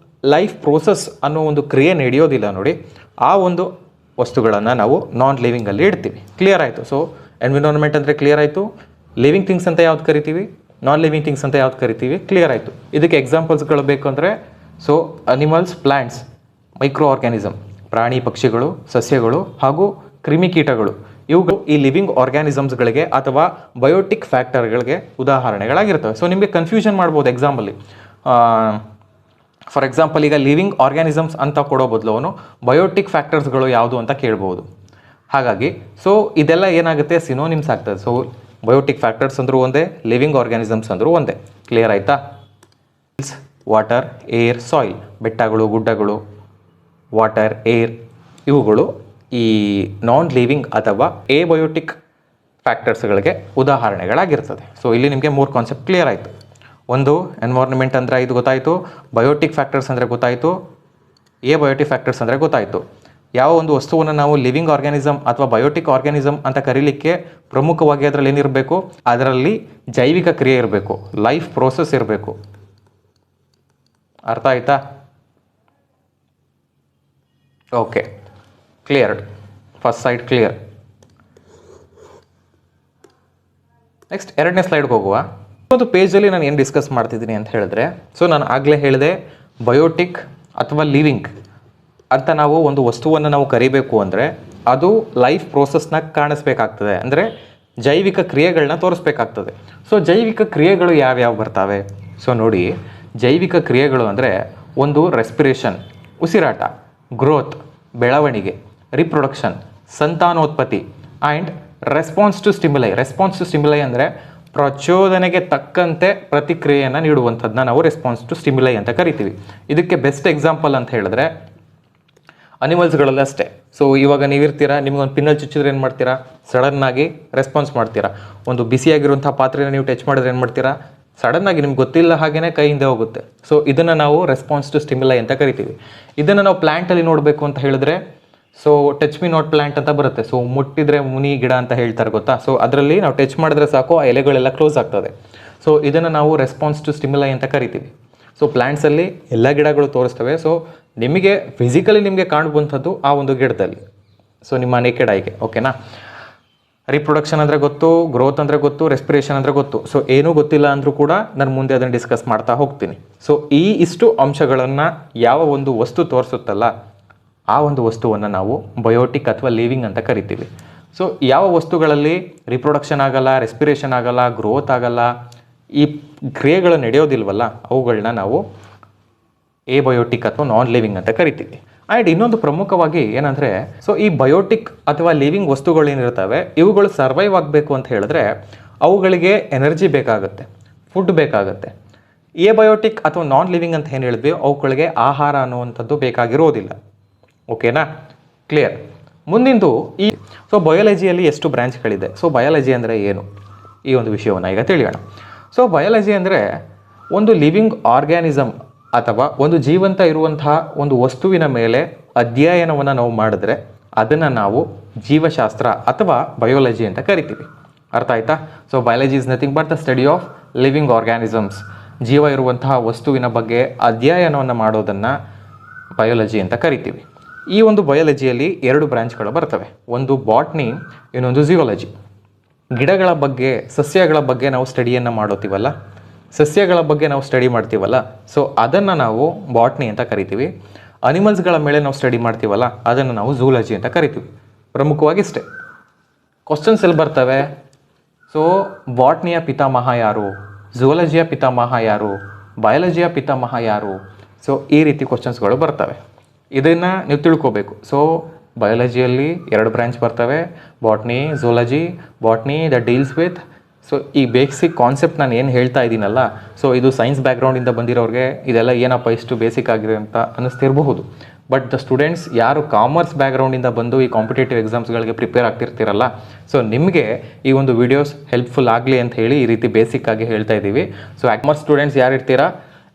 ಲೈಫ್ ಪ್ರೋಸೆಸ್ ಅನ್ನೋ ಒಂದು ಕ್ರಿಯೆ ನಡೆಯೋದಿಲ್ಲ ನೋಡಿ, ಆ ಒಂದು ವಸ್ತುಗಳನ್ನು ನಾವು ನಾನ್ ಲಿವಿಂಗಲ್ಲಿ ಇಡ್ತೀವಿ. ಕ್ಲಿಯರ್ ಆಯಿತು. ಸೊ ಎನ್ವಿರಾನ್ಮೆಂಟ್ ಅಂದರೆ ಕ್ಲಿಯರ್ ಆಯಿತು. ಲಿವಿಂಗ್ ಥಿಂಗ್ಸ್ ಅಂತ ಯಾವ್ದು ಕರಿತೀವಿ, ನಾನ್ ಲಿವಿಂಗ್ ಥಿಂಗ್ಸ್ ಅಂತ ಯಾವ್ದು ಕರಿತೀವಿ, ಕ್ಲಿಯರ್ ಆಯಿತು. ಇದಕ್ಕೆ ಎಕ್ಸಾಂಪಲ್ಸ್ಗಳು ಬೇಕು ಅಂದರೆ so animals, plants, micro organism, ಪ್ರಾಣಿ ಪಕ್ಷಿಗಳು, ಸಸ್ಯಗಳು ಹಾಗೂ ಕ್ರಿಮಿಕೀಟಗಳು, ಇವುಗಳು ಈ ಲಿವಿಂಗ್ ಆರ್ಗ್ಯಾನಿಸಮ್ಸ್ಗಳಿಗೆ ಅಥವಾ ಬಯೋಟಿಕ್ ಫ್ಯಾಕ್ಟರ್ಗಳಿಗೆ ಉದಾಹರಣೆಗಳಾಗಿರ್ತವೆ. ಸೊ ನಿಮಗೆ ಕನ್ಫ್ಯೂಷನ್ ಮಾಡ್ಬೋದು ಎಕ್ಸಾಂಪಲ್ಲಿ. ಫಾರ್ ಎಕ್ಸಾಂಪಲ್ ಈಗ ಲಿವಿಂಗ್ ಆರ್ಗ್ಯಾನಿಸಮ್ಸ್ ಅಂತ ಕೊಡೋ ಬದಲು ಅವನು ಬಯೋಟಿಕ್ ಫ್ಯಾಕ್ಟರ್ಸ್ಗಳು ಯಾವುದು ಅಂತ ಕೇಳ್ಬೋದು. ಹಾಗಾಗಿ ಸೊ ಇದೆಲ್ಲ ಏನಾಗುತ್ತೆ, ಸಿನೋನಿಮ್ಸ್ ಆಗ್ತದೆ. ಸೊ ಬಯೋಟಿಕ್ ಫ್ಯಾಕ್ಟರ್ಸ್ ಅಂದರೂ ಒಂದೇ, ಲಿವಿಂಗ್ ಆರ್ಗ್ಯಾನಿಸಮ್ಸ್ ಅಂದರೂ ಒಂದೇ. ಕ್ಲಿಯರ್ ಆಯಿತಾ. ವಾಟರ್, ಏರ್, ಸಾಯಿಲ್, ಬೆಟ್ಟಗಳು, ಗುಡ್ಡಗಳು, ವಾಟರ್, ಏರ್, ಇವುಗಳು ಈ ನಾನ್ ಲಿವಿಂಗ್ ಅಥವಾ ಬಯೋಟಿಕ್ ಫ್ಯಾಕ್ಟರ್ಸ್ಗಳಿಗೆ ಉದಾಹರಣೆಗಳಾಗಿರ್ತದೆ. ಸೊ ಇಲ್ಲಿ ನಿಮಗೆ 3 ಕಾನ್ಸೆಪ್ಟ್ ಕ್ಲಿಯರ್ ಆಯಿತು. ಒಂದು ಎನ್ವೈರ್ನ್ಮೆಂಟ್ ಅಂದರೆ ಇದು ಗೊತ್ತಾಯಿತು, ಬಯೋಟಿಕ್ ಫ್ಯಾಕ್ಟರ್ಸ್ ಅಂದರೆ ಗೊತ್ತಾಯಿತು, ಬಯೋಟಿಕ್ ಫ್ಯಾಕ್ಟರ್ಸ್ ಅಂದರೆ ಗೊತ್ತಾಯಿತು. ಯಾವ ಒಂದು ವಸ್ತುವನ್ನು ನಾವು ಲಿವಿಂಗ್ ಆರ್ಗ್ಯಾನಿಸಮ್ ಅಥವಾ ಬಯೋಟಿಕ್ ಆರ್ಗ್ಯಾನಿಸಮ್ ಅಂತ ಕರೀಲಿಕ್ಕೆ ಪ್ರಮುಖವಾಗಿ ಅದರಲ್ಲಿ ಏನಿರಬೇಕು, ಅದರಲ್ಲಿ ಜೈವಿಕ ಕ್ರಿಯೆ ಇರಬೇಕು, ಲೈಫ್ ಪ್ರೋಸೆಸ್ ಇರಬೇಕು. ಅರ್ಥ ಆಯ್ತಾ? Okay, cleared. First side clear. Next ಎರಡನೇ ಸ್ಲೈಡ್ಗೆ ಹೋಗುವ. ಒಂದು ಪೇಜಲ್ಲಿ ನಾನು ಏನು ಡಿಸ್ಕಸ್ ಮಾಡ್ತಿದ್ದೀನಿ ಅಂತ ಹೇಳಿದ್ರೆ, ಸೊ ನಾನು ಆಗಲೇ ಹೇಳಿದೆ ಬಯೋಟಿಕ್ ಅಥವಾ ಲಿವಿಂಗ್ ಅಂತ ನಾವು ಒಂದು ವಸ್ತುವನ್ನು ನಾವು ಕರಿಬೇಕು ಅಂದರೆ ಅದು ಲೈಫ್ ಪ್ರೋಸೆಸ್ನ ಕಾಣಿಸ್ಬೇಕಾಗ್ತದೆ, ಅಂದರೆ ಜೈವಿಕ ಕ್ರಿಯೆಗಳನ್ನ ತೋರಿಸ್ಬೇಕಾಗ್ತದೆ. ಸೊ ಜೈವಿಕ ಕ್ರಿಯೆಗಳು ಯಾವ್ಯಾವ ಬರ್ತವೆ? ಸೊ ನೋಡಿ, ಜೈವಿಕ ಕ್ರಿಯೆಗಳು ಅಂದರೆ ಒಂದು ರೆಸ್ಪಿರೇಷನ್, ಉಸಿರಾಟ, ಗ್ರೋತ್, ಬೆಳವಣಿಗೆ, ರಿಪ್ರೊಡಕ್ಷನ್, ಸಂತಾನೋತ್ಪತ್ತಿ, and response to stimuli. Response to stimuli ಅಂದರೆ ಪ್ರಚೋದನೆಗೆ ತಕ್ಕಂತೆ ಪ್ರತಿಕ್ರಿಯೆಯನ್ನು ನೀಡುವಂಥದ್ದನ್ನ ನಾವು ರೆಸ್ಪಾನ್ಸ್ ಟು ಸ್ಟಿಮ್ಯುಲೈ ಅಂತ ಕರಿತೀವಿ. ಇದಕ್ಕೆ ಬೆಸ್ಟ್ ಎಕ್ಸಾಂಪಲ್ ಅಂತ ಹೇಳಿದ್ರೆ ಅನಿಮಲ್ಸ್ಗಳಲ್ಲಿ ಅಷ್ಟೇ. ಸೊ ಇವಾಗ ನೀವಿರ್ತೀರಾ, ನಿಮ್ಗೊಂದು ಪಿನ್ನಲ್ಲಿ ಚುಚ್ಚಿದ್ರೆ ಏನು ಮಾಡ್ತೀರಾ? ಸಡನ್ನಾಗಿ ರೆಸ್ಪಾನ್ಸ್ ಮಾಡ್ತೀರಾ. ಒಂದು ಬಿಸಿಯಾಗಿರುವಂಥ ಪಾತ್ರೆನ ನೀವು ಟಚ್ ಮಾಡಿದ್ರೆ ಏನು ಮಾಡ್ತೀರಾ? ಸಡನ್ನಾಗಿ ನಿಮ್ಗೆ ಗೊತ್ತಿಲ್ಲ ಹಾಗೇ ಕೈಯಿಂದ ಹೋಗುತ್ತೆ. ಸೊ ಇದನ್ನು ನಾವು ರೆಸ್ಪಾನ್ಸ್ ಟು ಸ್ಟಿಮ್ಯುಲೈ ಅಂತ ಕರಿತೀವಿ. ಇದನ್ನು ನಾವು ಪ್ಲ್ಯಾಂಟಲ್ಲಿ ನೋಡಬೇಕು ಅಂತ ಹೇಳಿದ್ರೆ so touch me not plant ಅಂತ ಬರುತ್ತೆ. ಸೊ ಮುಟ್ಟಿದ್ರೆ ಮುನಿ ಗಿಡ ಅಂತ ಹೇಳ್ತಾರೆ, ಗೊತ್ತಾ? ಸೊ ಅದರಲ್ಲಿ ನಾವು ಟಚ್ ಮಾಡಿದ್ರೆ ಸಾಕು, ಆ ಎಲೆಗಳೆಲ್ಲ ಕ್ಲೋಸ್ ಆಗ್ತದೆ. ಸೊ ಇದನ್ನು ನಾವು ರೆಸ್ಪಾನ್ಸ್ ಟು ಸ್ಟಿಮ್ಯುಲೈ ಅಂತ ಕರಿತೀವಿ. ಸೊ ಪ್ಲ್ಯಾಂಟ್ಸಲ್ಲಿ ಎಲ್ಲ ಗಿಡಗಳು ತೋರಿಸ್ತವೆ. ಸೊ ನಿಮಗೆ ಫಿಸಿಕಲಿ ನಿಮಗೆ ಕಾಣುವಂಥದ್ದು ಆ ಒಂದು ಗಿಡದಲ್ಲಿ, ಸೊ ನಿಮ್ಮ ನೇಕೆಡ್ ಐಗೆ. ಓಕೆನಾ. ರೀಪ್ರೊಡಕ್ಷನ್ ಅಂದರೆ ಗೊತ್ತು, ಗ್ರೋತ್ ಅಂದರೆ ಗೊತ್ತು, ರೆಸ್ಪಿರೇಷನ್ ಅಂದರೆ ಗೊತ್ತು. ಸೊ ಏನೂ ಗೊತ್ತಿಲ್ಲ ಅಂದರೂ ಕೂಡ ನಾನು ಮುಂದೆ ಅದನ್ನು ಡಿಸ್ಕಸ್ ಮಾಡ್ತಾ ಹೋಗ್ತೀನಿ. ಸೊ ಇಷ್ಟು ಅಂಶಗಳನ್ನು ಯಾವ ಒಂದು ವಸ್ತು ತೋರಿಸುತ್ತಲ್ಲ ಆ ಒಂದು ವಸ್ತುವನ್ನು ನಾವು ಬಯೋಟಿಕ್ ಅಥವಾ ಲಿವಿಂಗ್ ಅಂತ ಕರಿತೀವಿ. ಸೊ ಯಾವ ವಸ್ತುಗಳಲ್ಲಿ ರೀಪ್ರೊಡಕ್ಷನ್ ಆಗಲ್ಲ, ರೆಸ್ಪಿರೇಷನ್ ಆಗಲ್ಲ, ಗ್ರೋತ್ ಆಗಲ್ಲ, ಈ ಕ್ರಿಯೆಗಳು ನಡೆಯೋದಿಲ್ವಲ್ಲ ಅವುಗಳನ್ನ ನಾವು ಬಯೋಟಿಕ್ ಅಥವಾ ನಾನ್ ಲಿವಿಂಗ್ ಅಂತ ಕರಿತೀವಿ. ಆ್ಯಂಡ್ ಇನ್ನೊಂದು ಪ್ರಮುಖವಾಗಿ ಏನಂದರೆ, ಸೊ ಈ ಬಯೋಟಿಕ್ ಅಥವಾ ಲಿವಿಂಗ್ ವಸ್ತುಗಳೇನಿರ್ತವೆ ಇವುಗಳು ಸರ್ವೈವ್ ಆಗಬೇಕು ಅಂತ ಹೇಳಿದ್ರೆ ಅವುಗಳಿಗೆ ಎನರ್ಜಿ ಬೇಕಾಗುತ್ತೆ, ಫುಡ್ ಬೇಕಾಗುತ್ತೆ. ಬಯೋಟಿಕ್ ಅಥವಾ ನಾನ್ ಲಿವಿಂಗ್ ಅಂತ ಏನು ಹೇಳಿದ್ವಿ, ಅವುಗಳಿಗೆ ಆಹಾರ ಅನ್ನುವಂಥದ್ದು ಬೇಕಾಗಿರೋದಿಲ್ಲ. ಓಕೆನಾ, ಕ್ಲಿಯರ್. ಮುಂದಿಂದು ಸೊ ಬಯಾಲಜಿಯಲ್ಲಿ ಎಷ್ಟು ಬ್ರಾಂಚ್ಗಳಿದೆ, ಸೊ ಬಯಾಲಜಿ ಅಂದರೆ ಏನು, ಈ ಒಂದು ವಿಷಯವನ್ನು ಈಗ ತಿಳಿಯೋಣ. ಸೊ ಬಯಾಲಜಿ ಅಂದರೆ ಒಂದು ಲಿವಿಂಗ್ ಆರ್ಗ್ಯಾನಿಸಮ್ ಅಥವಾ ಒಂದು ಜೀವಂತ ಇರುವಂತಹ ಒಂದು ವಸ್ತುವಿನ ಮೇಲೆ ಅಧ್ಯಯನವನ್ನು ನಾವು ಮಾಡಿದ್ರೆ ಅದನ್ನು ನಾವು ಜೀವಶಾಸ್ತ್ರ ಅಥವಾ ಬಯೋಲಜಿ ಅಂತ ಕರಿತೀವಿ. ಅರ್ಥ ಆಯ್ತಾ? So biology is nothing but the study of living organisms. ಜೀವ ಇರುವಂತಹ ವಸ್ತುವಿನ ಬಗ್ಗೆ ಅಧ್ಯಯನವನ್ನು ಮಾಡೋದನ್ನು ಬಯೋಲಜಿ ಅಂತ ಕರಿತೀವಿ. ಈ ಒಂದು ಬಯಾಲಜಿಯಲ್ಲಿ 2 ಬ್ರಾಂಚ್ಗಳು ಬರ್ತವೆ. ಒಂದು ಬಾಟ್ನಿ, ಇನ್ನೊಂದು ಜಿಯಾಲಜಿ. ಗಿಡಗಳ ಬಗ್ಗೆ, ಸಸ್ಯಗಳ ಬಗ್ಗೆ ನಾವು ಸ್ಟಡಿಯನ್ನು ಮಾಡೋತೀವಲ್ಲ, ಸಸ್ಯಗಳ ಬಗ್ಗೆ ನಾವು ಸ್ಟಡಿ ಮಾಡ್ತೀವಲ್ಲ, ಸೊ ಅದನ್ನು ನಾವು ಬಾಟ್ನಿ ಅಂತ ಕರಿತೀವಿ. ಅನಿಮಲ್ಸ್ಗಳ ಮೇಲೆ ನಾವು ಸ್ಟಡಿ ಮಾಡ್ತೀವಲ್ಲ ಅದನ್ನು ನಾವು ಝೂಲಜಿ ಅಂತ ಕರಿತೀವಿ. ಪ್ರಮುಖವಾಗಿ ಇಷ್ಟೇ. ಕ್ವಶನ್ಸ್ ಎಲ್ಲಿ ಬರ್ತವೆ? ಸೊ ಬಾಟ್ನಿಯ ಪಿತಾಮಹ ಯಾರು, ಝೂಲಜಿಯ ಪಿತಾಮಹ ಯಾರು, ಬಯಾಲಜಿಯ ಪಿತಾಮಹ ಯಾರು? ಸೊ ಈ ರೀತಿ ಕ್ವಶನ್ಸ್ಗಳು ಬರ್ತವೆ. ಇದನ್ನು ನೀವು ತಿಳ್ಕೋಬೇಕು. ಸೊ ಬಯಾಲಜಿಯಲ್ಲಿ 2 ಬ್ರಾಂಚ್ ಬರ್ತವೆ, botany, zoology. Botany that deals with, so ಈ ಬೇಸಿಕ್ ಕಾನ್ಸೆಪ್ಟ್ ನಾನು ಏನು ಹೇಳ್ತಾ ಇದ್ದೀನಲ್ಲ, ಸೊ ಇದು ಸೈನ್ಸ್ ಬ್ಯಾಕ್ಗ್ರೌಂಡಿಂದ ಬಂದಿರೋರಿಗೆ ಇದೆಲ್ಲ ಏನಪ್ಪ ಇಷ್ಟು ಬೇಸಿಕ್ ಆಗಿದೆ ಅಂತ ಅನ್ನಿಸ್ತಿರಬಹುದು. ಬಟ್ ದ ಸ್ಟೂಡೆಂಟ್ಸ್ ಯಾರು ಕಾಮರ್ಸ್ ಬ್ಯಾಕ್ಗ್ರೌಂಡಿಂದ ಬಂದು ಈ ಕಾಂಪಿಟೇಟಿವ್ ಎಕ್ಸಾಮ್ಸ್ಗಳಿಗೆ ಪ್ರಿಪೇರ್ ಆಗ್ತಿರ್ತೀರಲ್ಲ, ಸೊ ನಿಮಗೆ ಈ ಒಂದು ವಿಡಿಯೋಸ್ ಹೆಲ್ಪ್ಫುಲ್ ಆಗಲಿ ಅಂತ ಹೇಳಿ ಈ ರೀತಿ ಬೇಸಿಕ್ ಆಗಿ ಹೇಳ್ತಾ ಇದ್ದೀವಿ. ಸೊ ಕಾಮರ್ಸ್ ಸ್ಟೂಡೆಂಟ್ಸ್ ಯಾರು ಇರ್ತೀರಾ,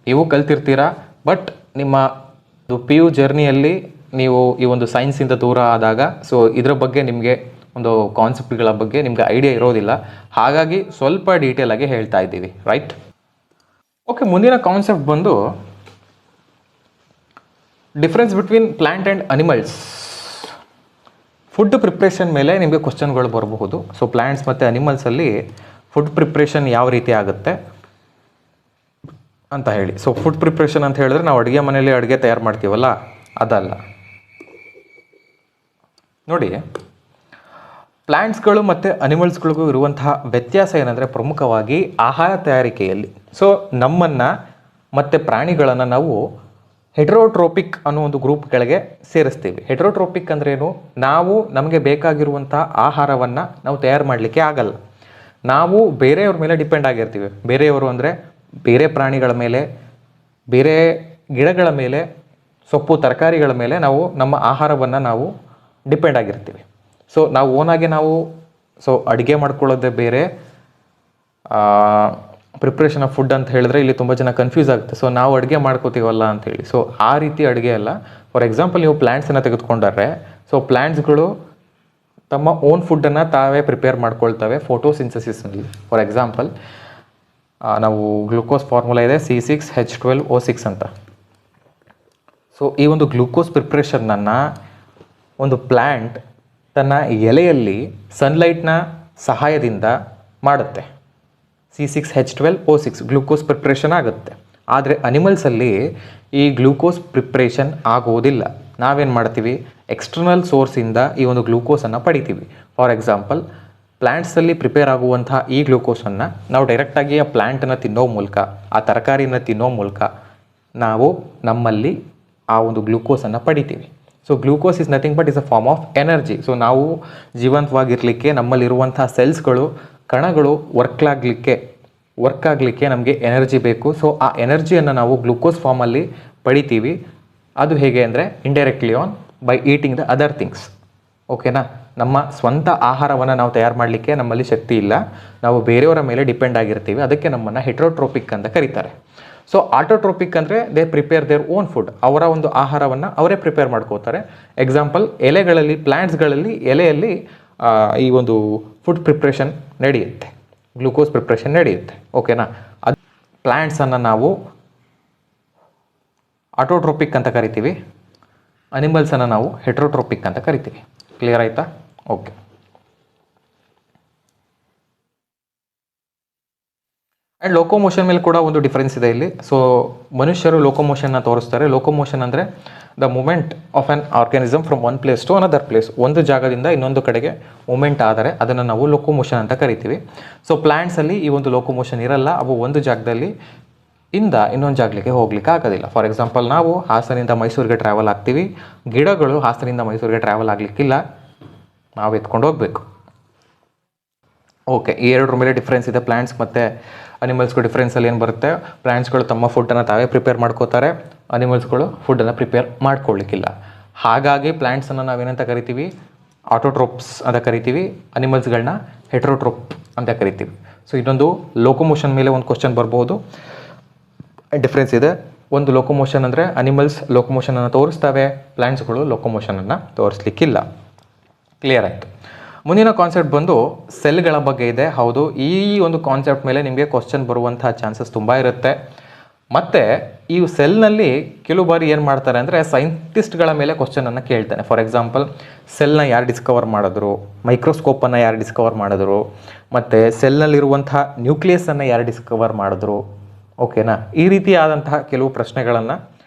ನೀವು ಕಲ್ತಿರ್ತೀರಾ, ಬಟ್ ನಿಮ್ಮ PU ಜರ್ನಿಯಲ್ಲಿ ನೀವು ಈ ಒಂದು ಸೈನ್ಸಿಂದ ದೂರ ಆದಾಗ ಸೊ ಇದರ ಬಗ್ಗೆ ನಿಮಗೆ ಒಂದು ಕಾನ್ಸೆಪ್ಟ್ಗಳ ಬಗ್ಗೆ ನಿಮ್ಗೆ ಐಡಿಯಾ ಇರೋದಿಲ್ಲ. ಹಾಗಾಗಿ ಸ್ವಲ್ಪ ಡೀಟೇಲ್ ಆಗಿ ಹೇಳ್ತಾ ಇದ್ದೀವಿ, ರೈಟ್? ಓಕೆ, ಮುಂದಿನ ಕಾನ್ಸೆಪ್ಟ್ ಬಂದು difference between plant and animals. Food preparation ಮೇಲೆ ನಿಮಗೆ ಕ್ವಶನ್ಗಳು ಬರಬಹುದು. ಸೊ ಪ್ಲಾಂಟ್ಸ್ ಮತ್ತು ಅನಿಮಲ್ಸಲ್ಲಿ ಫುಡ್ ಪ್ರಿಪ್ರೇಷನ್ ಯಾವ ರೀತಿ ಆಗುತ್ತೆ ಅಂತ ಹೇಳಿ. ಸೊ ಫುಡ್ ಪ್ರಿಪ್ರೇಷನ್ ಅಂತ ಹೇಳಿದ್ರೆ ನಾವು ಅಡುಗೆ ಮನೆಯಲ್ಲಿ ಅಡುಗೆ ತಯಾರು ಮಾಡ್ತೀವಲ್ಲ, ಅದಲ್ಲ. ನೋಡಿ, ಪ್ಲ್ಯಾಂಟ್ಸ್ಗಳು ಮತ್ತು ಅನಿಮಲ್ಸ್ಗಳಿಗೂ ಇರುವಂತಹ ವ್ಯತ್ಯಾಸ ಏನಂದರೆ ಪ್ರಮುಖವಾಗಿ ಆಹಾರ ತಯಾರಿಕೆಯಲ್ಲಿ. ಸೊ ನಮ್ಮನ್ನು ಮತ್ತು ಪ್ರಾಣಿಗಳನ್ನು ನಾವು ಹೆಟರೋಟ್ರೋಪಿಕ್ ಅನ್ನೋ ಒಂದು ಗ್ರೂಪ್ಗಳಿಗೆ ಸೇರಿಸ್ತೀವಿ. ಹೆಟರೋಟ್ರೋಪಿಕ್ ಅಂದ್ರೇನು? ನಾವು ನಮಗೆ ಬೇಕಾಗಿರುವಂಥ ಆಹಾರವನ್ನು ನಾವು ತಯಾರು ಮಾಡಲಿಕ್ಕೆ ಆಗಲ್ಲ. ನಾವು ಬೇರೆಯವ್ರ ಮೇಲೆ ಡಿಪೆಂಡ್ ಆಗಿರ್ತೀವಿ. ಬೇರೆಯವರು ಅಂದರೆ ಬೇರೆ ಪ್ರಾಣಿಗಳ ಮೇಲೆ, ಬೇರೆ ಗಿಡಗಳ ಮೇಲೆ, ಸೊಪ್ಪು ತರಕಾರಿಗಳ ಮೇಲೆ ನಾವು ನಮ್ಮ ಆಹಾರವನ್ನು ನಾವು ಡಿಪೆಂಡ್ ಆಗಿರ್ತೀವಿ. ಸೊ ನಾವು ಓನಾಗಿ ನಾವು ಅಡುಗೆ ಮಾಡ್ಕೊಳ್ಳೋದೇ ಬೇರೆ, ಪ್ರಿಪ್ರೇಷನ್ ಆಫ್ ಫುಡ್ ಅಂತ ಹೇಳಿದ್ರೆ ಇಲ್ಲಿ ತುಂಬ ಜನ ಕನ್ಫ್ಯೂಸ್ ಆಗುತ್ತೆ. ಸೊ ನಾವು ಅಡುಗೆ ಮಾಡ್ಕೋತೀವಲ್ಲ ಅಂಥೇಳಿ. ಸೊ ಆ ರೀತಿ ಅಡುಗೆ ಅಲ್ಲ. ಫಾರ್ ಎಕ್ಸಾಂಪಲ್ ನೀವು ಪ್ಲ್ಯಾಂಟ್ಸನ್ನು ತೆಗೆದುಕೊಂಡ್ರೆ, ಸೊ ಪ್ಲ್ಯಾಂಟ್ಸ್ಗಳು ತಮ್ಮ ಓನ್ ಫುಡ್ಡನ್ನು ತಾವೇ ಪ್ರಿಪೇರ್ ಮಾಡ್ಕೊಳ್ತವೆ ಫೋಟೋಸಿಂಥಸಿಸ್ನಲ್ಲಿ. ಫಾರ್ ಎಕ್ಸಾಂಪಲ್ ನಾವು ಗ್ಲೂಕೋಸ್ ಫಾರ್ಮುಲಾ ಇದೆ C6H12O6 ಅಂತ. ಸೊ ಈ ಒಂದು ಗ್ಲೂಕೋಸ್ ಪ್ರಿಪ್ರೇಷನ್ನನ್ನು ಒಂದು ಪ್ಲ್ಯಾಂಟ್ ತನ್ನ ಎಲೆಯಲ್ಲಿ ಸನ್ಲೈಟ್ನ ಸಹಾಯದಿಂದ ಮಾಡುತ್ತೆ. C6H12O6 ಗ್ಲೂಕೋಸ್ ಪ್ರಿಪ್ರೇಷನ್ ಆಗುತ್ತೆ. ಆದರೆ ಅನಿಮಲ್ಸಲ್ಲಿ ಈ ಗ್ಲೂಕೋಸ್ ಪ್ರಿಪ್ರೇಷನ್ ಆಗೋದಿಲ್ಲ. ನಾವೇನು ಮಾಡ್ತೀವಿ, ಎಕ್ಸ್ಟರ್ನಲ್ ಸೋರ್ಸಿಂದ ಈ ಒಂದು ಗ್ಲೂಕೋಸನ್ನು ಪಡಿತೀವಿ. ಫಾರ್ ಎಕ್ಸಾಂಪಲ್ ಪ್ಲ್ಯಾಂಟ್ಸಲ್ಲಿ ಪ್ರಿಪೇರ್ ಆಗುವಂಥ ಈ ಗ್ಲೂಕೋಸನ್ನು ನಾವು ಡೈರೆಕ್ಟಾಗಿ ಆ ಪ್ಲ್ಯಾಂಟನ್ನು ತಿನ್ನೋ ಮೂಲಕ, ಆ ತರಕಾರಿನ ತಿನ್ನೋ ಮೂಲಕ ನಾವು ನಮ್ಮಲ್ಲಿ ಆ ಒಂದು ಗ್ಲೂಕೋಸನ್ನು ಪಡಿತೀವಿ. So glucose is nothing but is a form of energy. So ನಾವು ಜೀವಂತವಾಗಿರಲಿಕ್ಕೆ ನಮ್ಮಲ್ಲಿರುವಂಥ ಸೆಲ್ಸ್ಗಳು, ಕಣಗಳು ವರ್ಕ್ ಆಗಲಿಕ್ಕೆ ನಮಗೆ ಎನರ್ಜಿ ಬೇಕು. ಸೊ ಆ ಎನರ್ಜಿಯನ್ನು ನಾವು ಗ್ಲೂಕೋಸ್ ಫಾರ್ಮಲ್ಲಿ ಪಡಿತೀವಿ. ಅದು ಹೇಗೆ ಅಂದರೆ indirectly by eating the other things. ಓಕೆನಾ? ನಮ್ಮ ಸ್ವಂತ ಆಹಾರವನ್ನು ನಾವು ತಯಾರು ಮಾಡಲಿಕ್ಕೆ ನಮ್ಮಲ್ಲಿ ಶಕ್ತಿ ಇಲ್ಲ, ನಾವು ಬೇರೆಯವರ ಮೇಲೆ ಡಿಪೆಂಡ್ ಆಗಿರ್ತೀವಿ. ಅದಕ್ಕೆ ನಮ್ಮನ್ನು ಹೆಟರೋಟ್ರೋಪಿಕ್ ಅಂತ ಕರೀತಾರೆ. ಸೊ ಆಟೋಟ್ರೋಪಿಕ್ ಅಂದರೆ they prepare their own food. ಅವರ ಒಂದು ಆಹಾರವನ್ನು ಅವರೇ ಪ್ರಿಪೇರ್ ಮಾಡ್ಕೋತಾರೆ. ಎಕ್ಸಾಂಪಲ್ ಎಲೆಗಳಲ್ಲಿ, ಪ್ಲ್ಯಾಂಟ್ಸ್ಗಳಲ್ಲಿ ಎಲೆಯಲ್ಲಿ ಈ ಒಂದು ಫುಡ್ ಪ್ರಿಪ್ರೇಷನ್ ನಡೆಯುತ್ತೆ. ಗ್ಲೂಕೋಸ್ ಪ್ರಿಪ್ರೇಷನ್ ನಡೆಯುತ್ತೆ. ಓಕೆನಾ. ಅದು ಪ್ಲ್ಯಾಂಟ್ಸನ್ನು ನಾವು ಆಟೋಟ್ರೋಪಿಕ್ ಅಂತ ಕರಿತೀವಿ, ಅನಿಮಲ್ಸನ್ನು ನಾವು ಹೆಟ್ರೋಟ್ರೋಪಿಕ್ ಅಂತ ಕರಿತೀವಿ. ಕ್ಲಿಯರ್ ಆಯಿತಾ? ಓಕೆ. ಆ್ಯಂಡ್ ಲೋಕೋಮೋಷನ್ ಮೇಲೆ ಕೂಡ ಒಂದು ಡಿಫ್ರೆನ್ಸ್ ಇದೆ ಇಲ್ಲಿ. ಸೊ ಮನುಷ್ಯರು ಲೋಕೋಮೋಷನ್ನ ತೋರಿಸ್ತಾರೆ. ಲೋಕೋಮೋಷನ್ ಅಂದರೆ the movement of an organism from one place to another place. ಒಂದು ಜಾಗದಿಂದ ಇನ್ನೊಂದು ಕಡೆಗೆ ಮೂಮೆಂಟ್ ಆದರೆ ಅದನ್ನು ನಾವು ಲೋಕೋಮೋಷನ್ ಅಂತ ಕರಿತೀವಿ. ಸೊ ಪ್ಲ್ಯಾಂಟ್ಸಲ್ಲಿ ಈ ಒಂದು ಲೋಕೋಮೋಷನ್ ಇರಲ್ಲ. ಅವು ಒಂದು ಜಾಗದಲ್ಲಿ ಇನ್ನೊಂದು ಜಾಗಕ್ಕೆ ಹೋಗ್ಲಿಕ್ಕೆ ಆಗೋದಿಲ್ಲ. ಫಾರ್ ಎಕ್ಸಾಂಪಲ್, ನಾವು ಹಾಸನಿಂದ ಮೈಸೂರಿಗೆ ಟ್ರಾವೆಲ್ ಆಗ್ತೀವಿ. ಗಿಡಗಳು ಹಾಸನಿಂದ ಮೈಸೂರಿಗೆ ಟ್ರಾವೆಲ್ ಆಗಲಿಕ್ಕಿಲ್ಲ, ನಾವು ಎತ್ಕೊಂಡು ಹೋಗಬೇಕು. ಓಕೆ, ಈ ಎರಡರ ಮೇಲೆ ಡಿಫ್ರೆನ್ಸ್ ಇದೆ. ಪ್ಲ್ಯಾಂಟ್ಸ್ ಮತ್ತು ಅನಿಮಲ್ಸ್ಗಳು ಡಿಫ್ರೆನ್ಸಲ್ಲಿ ಏನು ಬರುತ್ತೆ? ಪ್ಲ್ಯಾಂಟ್ಸ್ಗಳು ತಮ್ಮ ಫುಡ್ಡನ್ನು ತಾವೇ ಪ್ರಿಪೇರ್ ಮಾಡ್ಕೋತಾರೆ, ಅನಿಮಲ್ಸ್ಗಳು ಫುಡ್ಡನ್ನು ಪ್ರಿಪೇರ್ ಮಾಡ್ಕೊಳ್ಳಿಕ್ಕಿಲ್ಲ. ಹಾಗಾಗಿ ಪ್ಲ್ಯಾಂಟ್ಸನ್ನು ನಾವೇನಂತ ಕರಿತೀವಿ? ಆಟೋಟ್ರೋಪ್ಸ್ ಅಂತ ಕರಿತೀವಿ. ಅನಿಮಲ್ಸ್ಗಳನ್ನ ಹೆಟ್ರೋಟ್ರೋಪ್ ಅಂತ ಕರಿತೀವಿ. ಸೊ ಇದೊಂದು ಲೋಕೋಮೋಷನ್ ಮೇಲೆ ಒಂದು ಕ್ವಶನ್ ಬರ್ಬೋದು. ಡಿಫ್ರೆನ್ಸ್ ಇದೆ. ಒಂದು ಲೋಕೋಮೋಷನ್ ಅಂದರೆ ಅನಿಮಲ್ಸ್ ಲೋಕೋಮೋಷನನ್ನು ತೋರಿಸ್ತವೆ, ಪ್ಲ್ಯಾಂಟ್ಸ್ಗಳು ಲೋಕೋಮೋಷನನ್ನು ತೋರಿಸ್ಲಿಕ್ಕಿಲ್ಲ. ಕ್ಲಿಯರ್ ಆಯಿತು. ಮುಂದಿನ ಕಾನ್ಸೆಪ್ಟ್ ಬಂದು ಸೆಲ್ಗಳ ಬಗ್ಗೆ ಇದೆ. ಹೌದು, ಈ ಒಂದು ಕಾನ್ಸೆಪ್ಟ್ ಮೇಲೆ ನಿಮಗೆ ಕ್ವಶನ್ ಬರುವಂಥ ಚಾನ್ಸಸ್ ತುಂಬ ಇರುತ್ತೆ. ಮತ್ತು ಈ ಸೆಲ್ನಲ್ಲಿ ಕೆಲವು ಬಾರಿ ಏನು ಮಾಡ್ತಾರೆ ಅಂದರೆ ಸೈಂಟಿಸ್ಟ್ಗಳ ಮೇಲೆ ಕ್ವಶನನ್ನು ಕೇಳ್ತಾನೆ. ಫಾರ್ ಎಕ್ಸಾಂಪಲ್, ಸೆಲ್ನ ಯಾರು ಡಿಸ್ಕವರ್ ಮಾಡಿದ್ರು, ಮೈಕ್ರೋಸ್ಕೋಪನ್ನು ಯಾರು ಡಿಸ್ಕವರ್ ಮಾಡಿದ್ರು, ಮತ್ತು ಸೆಲ್ನಲ್ಲಿರುವಂಥ ನ್ಯೂಕ್ಲಿಯಸನ್ನು ಯಾರು ಡಿಸ್ಕವರ್ ಮಾಡಿದ್ರು. ಓಕೆನಾ. ಈ ರೀತಿಯಾದಂತಹ ಕೆಲವು ಪ್ರಶ್ನೆಗಳನ್ನು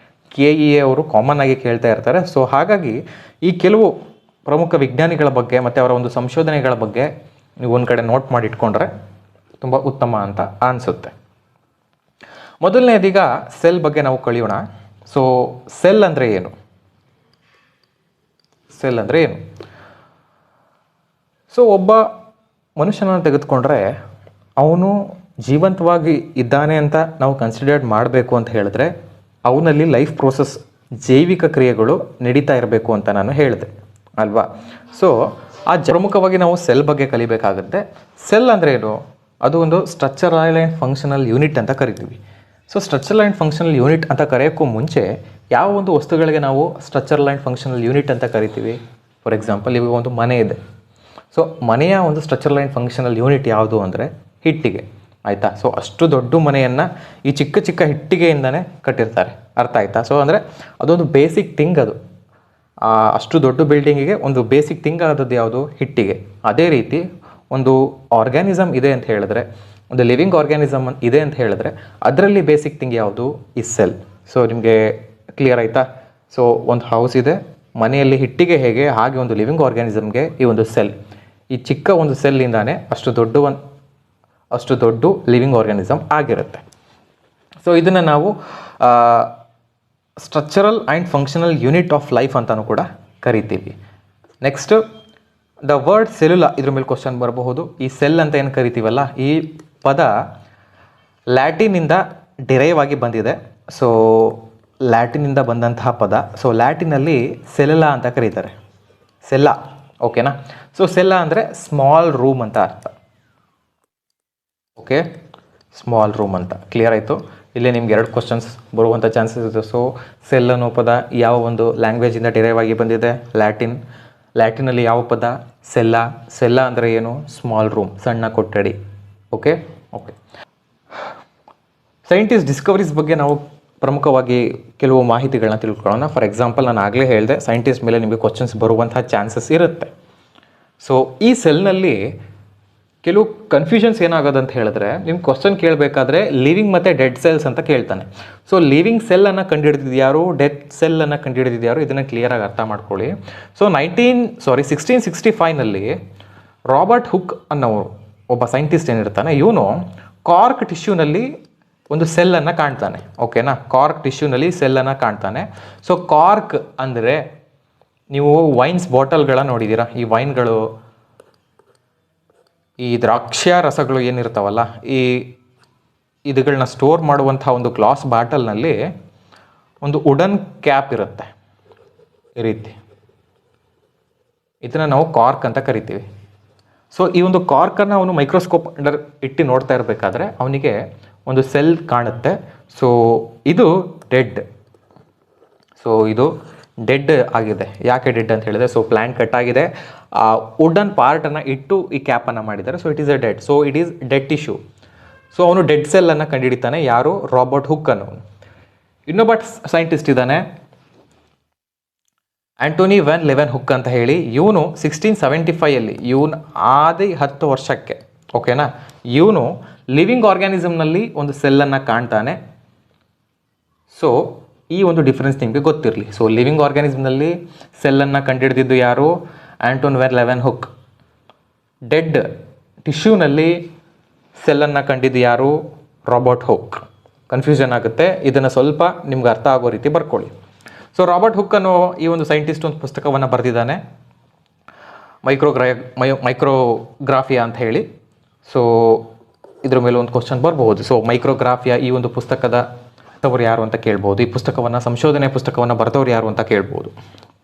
KEA ಅವರು ಕಾಮನ್ ಆಗಿ ಕೇಳ್ತಾ ಇರ್ತಾರೆ. ಸೊ ಹಾಗಾಗಿ ಈ ಕೆಲವು ಪ್ರಮುಖ ವಿಜ್ಞಾನಿಗಳ ಬಗ್ಗೆ ಮತ್ತು ಅವರ ಒಂದು ಸಂಶೋಧನೆಗಳ ಬಗ್ಗೆ ನೀವು ಒಂದು ಕಡೆ ನೋಟ್ ಮಾಡಿ ಇಟ್ಕೊಂಡ್ರೆ ತುಂಬ ಉತ್ತಮ ಅಂತ ಅನಿಸುತ್ತೆ. ಮೊದಲನೇದೀಗ ಸೆಲ್ ಬಗ್ಗೆ ನಾವು ಕಲಿಯೋಣ. ಸೊ ಸೆಲ್ ಅಂದರೆ ಏನು? ಸೆಲ್ ಅಂದರೆ ಏನು? ಸೊ ಒಬ್ಬ ಮನುಷ್ಯನನ್ನು ತೆಗೆದುಕೊಂಡ್ರೆ ಅವನು ಜೀವಂತವಾಗಿ ಇದ್ದಾನೆ ಅಂತ ನಾವು ಕನ್ಸಿಡರ್ಡ್ ಮಾಡಬೇಕು ಅಂತ ಹೇಳಿದ್ರೆ ಅವನಲ್ಲಿ ಲೈಫ್ ಪ್ರೋಸೆಸ್, ಜೈವಿಕ ಕ್ರಿಯೆಗಳು ನಡೀತಾ ಇರಬೇಕು ಅಂತ ನಾನು ಹೇಳಿದೆ ಅಲ್ವಾ. ಸೊ ಪ್ರಮುಖವಾಗಿ ನಾವು ಸೆಲ್ ಬಗ್ಗೆ ಕಲಿಬೇಕಾಗುತ್ತೆ. ಸೆಲ್ ಅಂದರೆ ಏನು? ಅದು ಒಂದು ಸ್ಟ್ರಕ್ಚರಲ್ ಆ್ಯಂಡ್ ಫಂಕ್ಷನಲ್ ಯೂನಿಟ್ ಅಂತ ಕರಿತೀವಿ. So structural and functional unit ಅಂತ ಕರೆಯೋಕ್ಕೂ ಮುಂಚೆ ಯಾವ ಒಂದು ವಸ್ತುಗಳಿಗೆ ನಾವು ಸ್ಟ್ರಕ್ಚರಲ್ ಆ್ಯಂಡ್ ಫಂಕ್ಷನಲ್ ಯೂನಿಟ್ ಅಂತ ಕರಿತೀವಿ? ಫಾರ್ ಎಕ್ಸಾಂಪಲ್, ಇವಾಗ ಒಂದು ಮನೆ ಇದೆ. ಸೊ ಮನೆಯ ಒಂದು ಸ್ಟ್ರಕ್ಚರಲ್ ಆ್ಯಂಡ್ ಫಂಕ್ಷನಲ್ ಯೂನಿಟ್ ಯಾವುದು ಅಂದರೆ ಹಿಟ್ಟಿಗೆ. ಆಯಿತಾ. ಸೊ ಅಷ್ಟು ದೊಡ್ಡ ಮನೆಯನ್ನು ಈ ಚಿಕ್ಕ ಚಿಕ್ಕ ಹಿಟ್ಟಿಗೆಯಿಂದನೇ ಕಟ್ಟಿರ್ತಾರೆ. ಅರ್ಥ ಆಯಿತಾ? ಸೊ ಅಂದರೆ ಅದೊಂದು ಬೇಸಿಕ್ ಥಿಂಗ್. ಅದು ಅಷ್ಟು ದೊಡ್ಡ ಬಿಲ್ಡಿಂಗಿಗೆ ಒಂದು ಬೇಸಿಕ್ ಥಿಂಗ್ ಆದದ್ದು ಯಾವುದು? ಹಿಟ್ಟಿಗೆ. ಅದೇ ರೀತಿ ಒಂದು ಆರ್ಗ್ಯಾನಿಸಮ್ ಇದೆ ಅಂತ ಹೇಳಿದ್ರೆ, ಒಂದು ಲಿವಿಂಗ್ ಆರ್ಗ್ಯಾನಿಸಮ್ ಇದೆ ಅಂತ ಹೇಳಿದ್ರೆ ಅದರಲ್ಲಿ ಬೇಸಿಕ್ ಥಿಂಗ್ ಯಾವುದು? ಈ ಸೆಲ್. ಸೊ ನಿಮಗೆ ಕ್ಲಿಯರ್ ಆಯಿತಾ? ಸೊ ಒಂದು ಹೌಸ್ ಇದೆ, ಮನೆಯಲ್ಲಿ ಹಿಟ್ಟಿಗೆ ಹೇಗೆ, ಹಾಗೆ ಒಂದು ಲಿವಿಂಗ್ ಆರ್ಗ್ಯಾನಿಸಮ್ಗೆ ಈ ಒಂದು ಸೆಲ್, ಈ ಚಿಕ್ಕ ಒಂದು ಸೆಲ್ಲಿಂದಾನೇ ಅಷ್ಟು ದೊಡ್ಡ ಲಿವಿಂಗ್ ಆರ್ಗ್ಯಾನಿಸಮ್ ಆಗಿರುತ್ತೆ. ಸೊ ಇದನ್ನು ನಾವು structural and functional unit of life ಅಂತಲೂ ಕೂಡ ಕರಿತೀವಿ. ನೆಕ್ಸ್ಟ್, ದ ವರ್ಡ್ ಸೆಲ್ಯುಲಾ, ಇದ್ರ ಮೇಲೆ ಕ್ವಶನ್ ಬರಬಹುದು. ಈ ಸೆಲ್ ಅಂತ ಏನು ಕರಿತೀವಲ್ಲ, ಈ ಪದ ಲ್ಯಾಟಿನಿಂದ ಡಿರೈವ್ ಆಗಿ ಬಂದಿದೆ. ಸೊ ಲ್ಯಾಟಿನಿಂದ ಬಂದಂತಹ ಪದ. ಸೊ ಲ್ಯಾಟಿನಲ್ಲಿ ಸೆಲ್ಯುಲಾ ಅಂತ ಕರೀತಾರೆ. ಸೆಲ್ಲಾ. ಓಕೆನಾ. ಸೊ ಸೆಲ್ಲಾ ಅಂದರೆ ಸ್ಮಾಲ್ ರೂಮ್ ಅಂತ ಅರ್ಥ. ಓಕೆ, ಸ್ಮಾಲ್ ರೂಮ್ ಅಂತ. ಕ್ಲಿಯರ್ ಆಯಿತು. ಇಲ್ಲೇ ನಿಮ್ಗೆ 2 ಕ್ವಶನ್ಸ್ ಬರುವಂಥ ಚಾನ್ಸಸ್ ಇದೆ. ಸೊ ಸೆಲ್ ಅನ್ನೋ ಪದ ಯಾವ ಒಂದು ಲ್ಯಾಂಗ್ವೇಜಿಂದ ಡಿರೈವ್ ಆಗಿ ಬಂದಿದೆ? ಲ್ಯಾಟಿನಲ್ಲಿ ಯಾವ ಪದ? ಸೆಲ್ಲಾ. ಸೆಲ್ಲಾ ಅಂದರೆ ಏನು? ಸ್ಮಾಲ್ ರೂಮ್, ಸಣ್ಣ ಕೊಠಡಿ. ಓಕೆ. ಸೈಂಟಿಸ್ಟ್ ಡಿಸ್ಕವರೀಸ್ ಬಗ್ಗೆ ನಾವು ಪ್ರಮುಖವಾಗಿ ಕೆಲವು ಮಾಹಿತಿಗಳನ್ನ ತಿಳ್ಕೊಳ್ಳೋಣ. ಫಾರ್ ಎಕ್ಸಾಂಪಲ್, ನಾನು ಆಗಲೇ ಹೇಳಿದೆ ಸೈಂಟಿಸ್ಟ್ ಮೇಲೆ ನಿಮಗೆ ಕ್ವಶನ್ಸ್ ಬರುವಂಥ ಚಾನ್ಸಸ್ ಇರುತ್ತೆ. ಸೊ ಈ ಸೆಲ್ನಲ್ಲಿ ಕೆಲವು ಕನ್ಫ್ಯೂಷನ್ಸ್ ಏನಾಗೋದಂತ ಹೇಳಿದ್ರೆ, ನಿಮ್ಗೆ ಕ್ವಶನ್ ಕೇಳಬೇಕಾದ್ರೆ ಲಿವಿಂಗ್ ಮತ್ತು ಡೆಡ್ ಸೆಲ್ಸ್ ಅಂತ ಕೇಳ್ತಾನೆ. ಸೊ ಲಿವಿಂಗ್ ಸೆಲ್ಲನ್ನು ಕಂಡುಹಿಡಿದಿದ್ಯಾರು, ಡೆಡ್ ಸೆಲ್ಲನ್ನು ಕಂಡುಹಿಡಿದಿದ್ಯಾರು, ಇದನ್ನು ಕ್ಲಿಯರಾಗಿ ಅರ್ಥ ಮಾಡ್ಕೊಳ್ಳಿ. ಸೊ 1665ನಲ್ಲಿ ರಾಬರ್ಟ್ ಹುಕ್ ಅನ್ನೋರು ಒಬ್ಬ ಸೈಂಟಿಸ್ಟ್ ಏನಿರ್ತಾನೆ, ಇವನು ಕಾರ್ಕ್ ಟಿಶ್ಯೂನಲ್ಲಿ ಒಂದು ಸೆಲ್ಲನ್ನು ಕಾಣ್ತಾನೆ. ಓಕೆನಾ. ಕಾರ್ಕ್ ಟಿಶ್ಯೂನಲ್ಲಿ ಸೆಲ್ಲನ್ನು ಕಾಣ್ತಾನೆ. ಸೊ ಕಾರ್ಕ್ ಅಂದರೆ ನೀವು ವೈನ್ಸ್ ಬಾಟಲ್ಗಳ ನೋಡಿದ್ದೀರಾ. ಈ ವೈನ್ಗಳು, ಈ ದ್ರಾಕ್ಷಾ ರಸಗಳು ಏನಿರ್ತಾವಲ್ಲ, ಇದುಗಳನ್ನ ಸ್ಟೋರ್ ಮಾಡುವಂಥ ಒಂದು ಗ್ಲಾಸ್ ಬಾಟಲ್ನಲ್ಲಿ ಒಂದು ವುಡನ್ ಕ್ಯಾಪ್ ಇರುತ್ತೆ ಈ ರೀತಿ. ಇದನ್ನು ನಾವು ಕಾರ್ಕ್ ಅಂತ ಕರಿತೀವಿ. ಸೊ ಈ ಒಂದು ಕಾರ್ಕನ್ನು ಅವನು ಮೈಕ್ರೋಸ್ಕೋಪ್ ಅಂಡರ್ ಇಟ್ಟು ನೋಡ್ತಾ ಇರಬೇಕಾದ್ರೆ ಅವನಿಗೆ ಒಂದು ಸೆಲ್ ಕಾಣುತ್ತೆ. ಸೊ ಇದು ಡೆಡ್. ಸೊ ಇದು ಡೆಡ್ ಆಗಿದೆ. ಯಾಕೆ ಡೆಡ್ ಅಂತ ಹೇಳಿದ್ರೆ, ಸೊ ಪ್ಲ್ಯಾಂಟ್ ಕಟ್ ಆಗಿದೆ, ವುಡನ್ ಪಾರ್ಟನ್ನು ಇಟ್ಟು ಈ ಕ್ಯಾಪನ್ನು ಮಾಡಿದ್ದಾರೆ. So it is a dead. So it is dead tissue. So ಅವನು ಡೆಡ್ ಸೆಲ್ಲನ್ನು ಕಂಡುಹಿಡಿತಾನೆ. ಯಾರು? ರಾಬರ್ಟ್ ಹುಕ್ ಅನ್ನೋನು. ಇನ್ನೊಬ್ಬ ಸೈಂಟಿಸ್ಟ್ ಇದ್ದಾನೆ, ಆಂಟೋನಿ ವ್ಯಾನ್ ಲೆವೆನ್ ಹುಕ್ ಅಂತ ಹೇಳಿ. ಇವನು 1675 ಇವನು 10 ವರ್ಷಕ್ಕೆ, ಓಕೆನಾ, ಇವನು ಲಿವಿಂಗ್ ಆರ್ಗ್ಯಾನಿಸಮ್ನಲ್ಲಿ ಒಂದು ಸೆಲ್ಲನ್ನು ಕಾಣ್ತಾನೆ. ಸೊ ಈ ಒಂದು ಡಿಫ್ರೆನ್ಸ್ ನಿಮಗೆ ಗೊತ್ತಿರಲಿ. ಸೊ ಲಿವಿಂಗ್ ಆರ್ಗ್ಯಾನಿಸಮ್ನಲ್ಲಿ ಸೆಲ್ಲನ್ನು ಕಂಡುಹಿಡಿದಿದ್ದು ಯಾರು? Anton van Leeuwenhoek. Dead ಟಿಶ್ಯೂನಲ್ಲಿ ಸೆಲ್ಲನ್ನು ಕಂಡಿದ್ದು ಯಾರು? Robert Hooke. ಕನ್ಫ್ಯೂಷನ್ ಆಗುತ್ತೆ, ಇದನ್ನು ಸ್ವಲ್ಪ ನಿಮ್ಗೆ ಅರ್ಥ ಆಗೋ ರೀತಿ ಬರ್ಕೊಳ್ಳಿ. ಸೊ ರಾಬರ್ಟ್ ಹುಕ್ ಅನ್ನೋ ಈ ಒಂದು ಸೈಂಟಿಸ್ಟ್ ಒಂದು ಪುಸ್ತಕವನ್ನು ಬರೆದಿದ್ದಾನೆ, ಮೈಕ್ರೋಗ್ರಾಫಿಯಾ ಅಂತ ಹೇಳಿ. ಸೊ ಇದ್ರ ಮೇಲೆ ಒಂದು ಕ್ವಶನ್ ಬರಬಹುದು. ಸೊ ಮೈಕ್ರೋಗ್ರಾಫಿಯಾ ಈ ಒಂದು ಪುಸ್ತಕದ ಅವರು ಯಾರು ಅಂತ ಕೇಳ್ಬೋದು. ಈ ಪುಸ್ತಕವನ್ನು, ಸಂಶೋಧನೆ ಪುಸ್ತಕವನ್ನು ಬರೆದವ್ರು ಯಾರು ಅಂತ ಕೇಳ್ಬೋದು,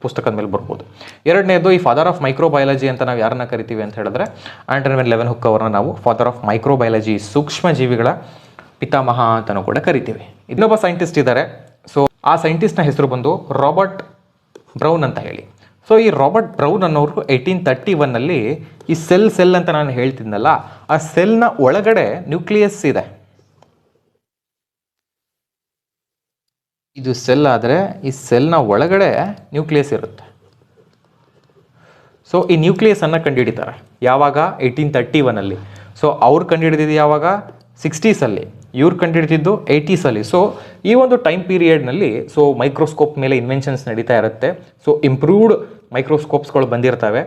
ಪುಸ್ತಕದ ಮೇಲೆ ಬರ್ಬೋದು. ಎರಡನೇದು, ಈ ಫಾದರ್ ಆಫ್ ಮೈಕ್ರೋಬಯಾಲಜಿ ಅಂತ ನಾವು ಯಾರನ್ನ ಕರಿತೀವಿ ಅಂತ ಹೇಳಿದ್ರೆ ಆಂಟೋನಿ ವ್ಯಾನ್ ಲೆವೆನ್ ಹುಕ್ ಅವರನ್ನ ನಾವು ಫಾದರ್ ಆಫ್ ಮೈಕ್ರೋಬಯಾಲಜಿ, ಸೂಕ್ಷ್ಮ ಜೀವಿಗಳ ಪಿತಾಮಹ ಅಂತಲೂ ಕೂಡ ಕರಿತೀವಿ. ಇನ್ನೊಬ್ಬ ಸೈಂಟಿಸ್ಟ್ ಇದ್ದಾರೆ. ಸೊ ಆ ಸೈಂಟಿಸ್ಟ್ನ ಹೆಸರು ಬಂದು ರಾಬರ್ಟ್ ಬ್ರೌನ್ ಅಂತ ಹೇಳಿ. ಸೊ ಈ ರಾಬರ್ಟ್ ಬ್ರೌನ್ ಅನ್ನೋರು 1831 ಈ ಸೆಲ್ ಅಂತ ನಾನು ಹೇಳ್ತಿದ್ನಲ್ಲ, ಆ ಸೆಲ್ನ ಒಳಗಡೆ ನ್ಯೂಕ್ಲಿಯಸ್ ಇದೆ. ಇದು ಸೆಲ್ ಆದರೆ ಈ ಸೆಲ್ನ ಒಳಗಡೆ ನ್ಯೂಕ್ಲಿಯಸ್ ಇರುತ್ತೆ. ಸೊ ಈ ನ್ಯೂಕ್ಲಿಯಸನ್ನು ಕಂಡುಹಿಡಿತಾರೆ ಯಾವಾಗ? 1831. ಸೊ ಅವ್ರು ಕಂಡುಹಿಡಿದಿದ್ದು ಯಾವಾಗ? 60s. ಇವ್ರು ಕಂಡುಹಿಡಿದಿದ್ದು 80s. ಸೊ ಈ ಒಂದು ಟೈಮ್ ಪೀರಿಯಡ್ನಲ್ಲಿ ಸೊ ಮೈಕ್ರೋಸ್ಕೋಪ್ ಮೇಲೆ ಇನ್ವೆನ್ಷನ್ಸ್ ನಡೀತಾ ಇರುತ್ತೆ. ಸೊ ಇಂಪ್ರೂವ್ಡ್ ಮೈಕ್ರೋಸ್ಕೋಪ್ಸ್ಗಳು ಬಂದಿರ್ತವೆ.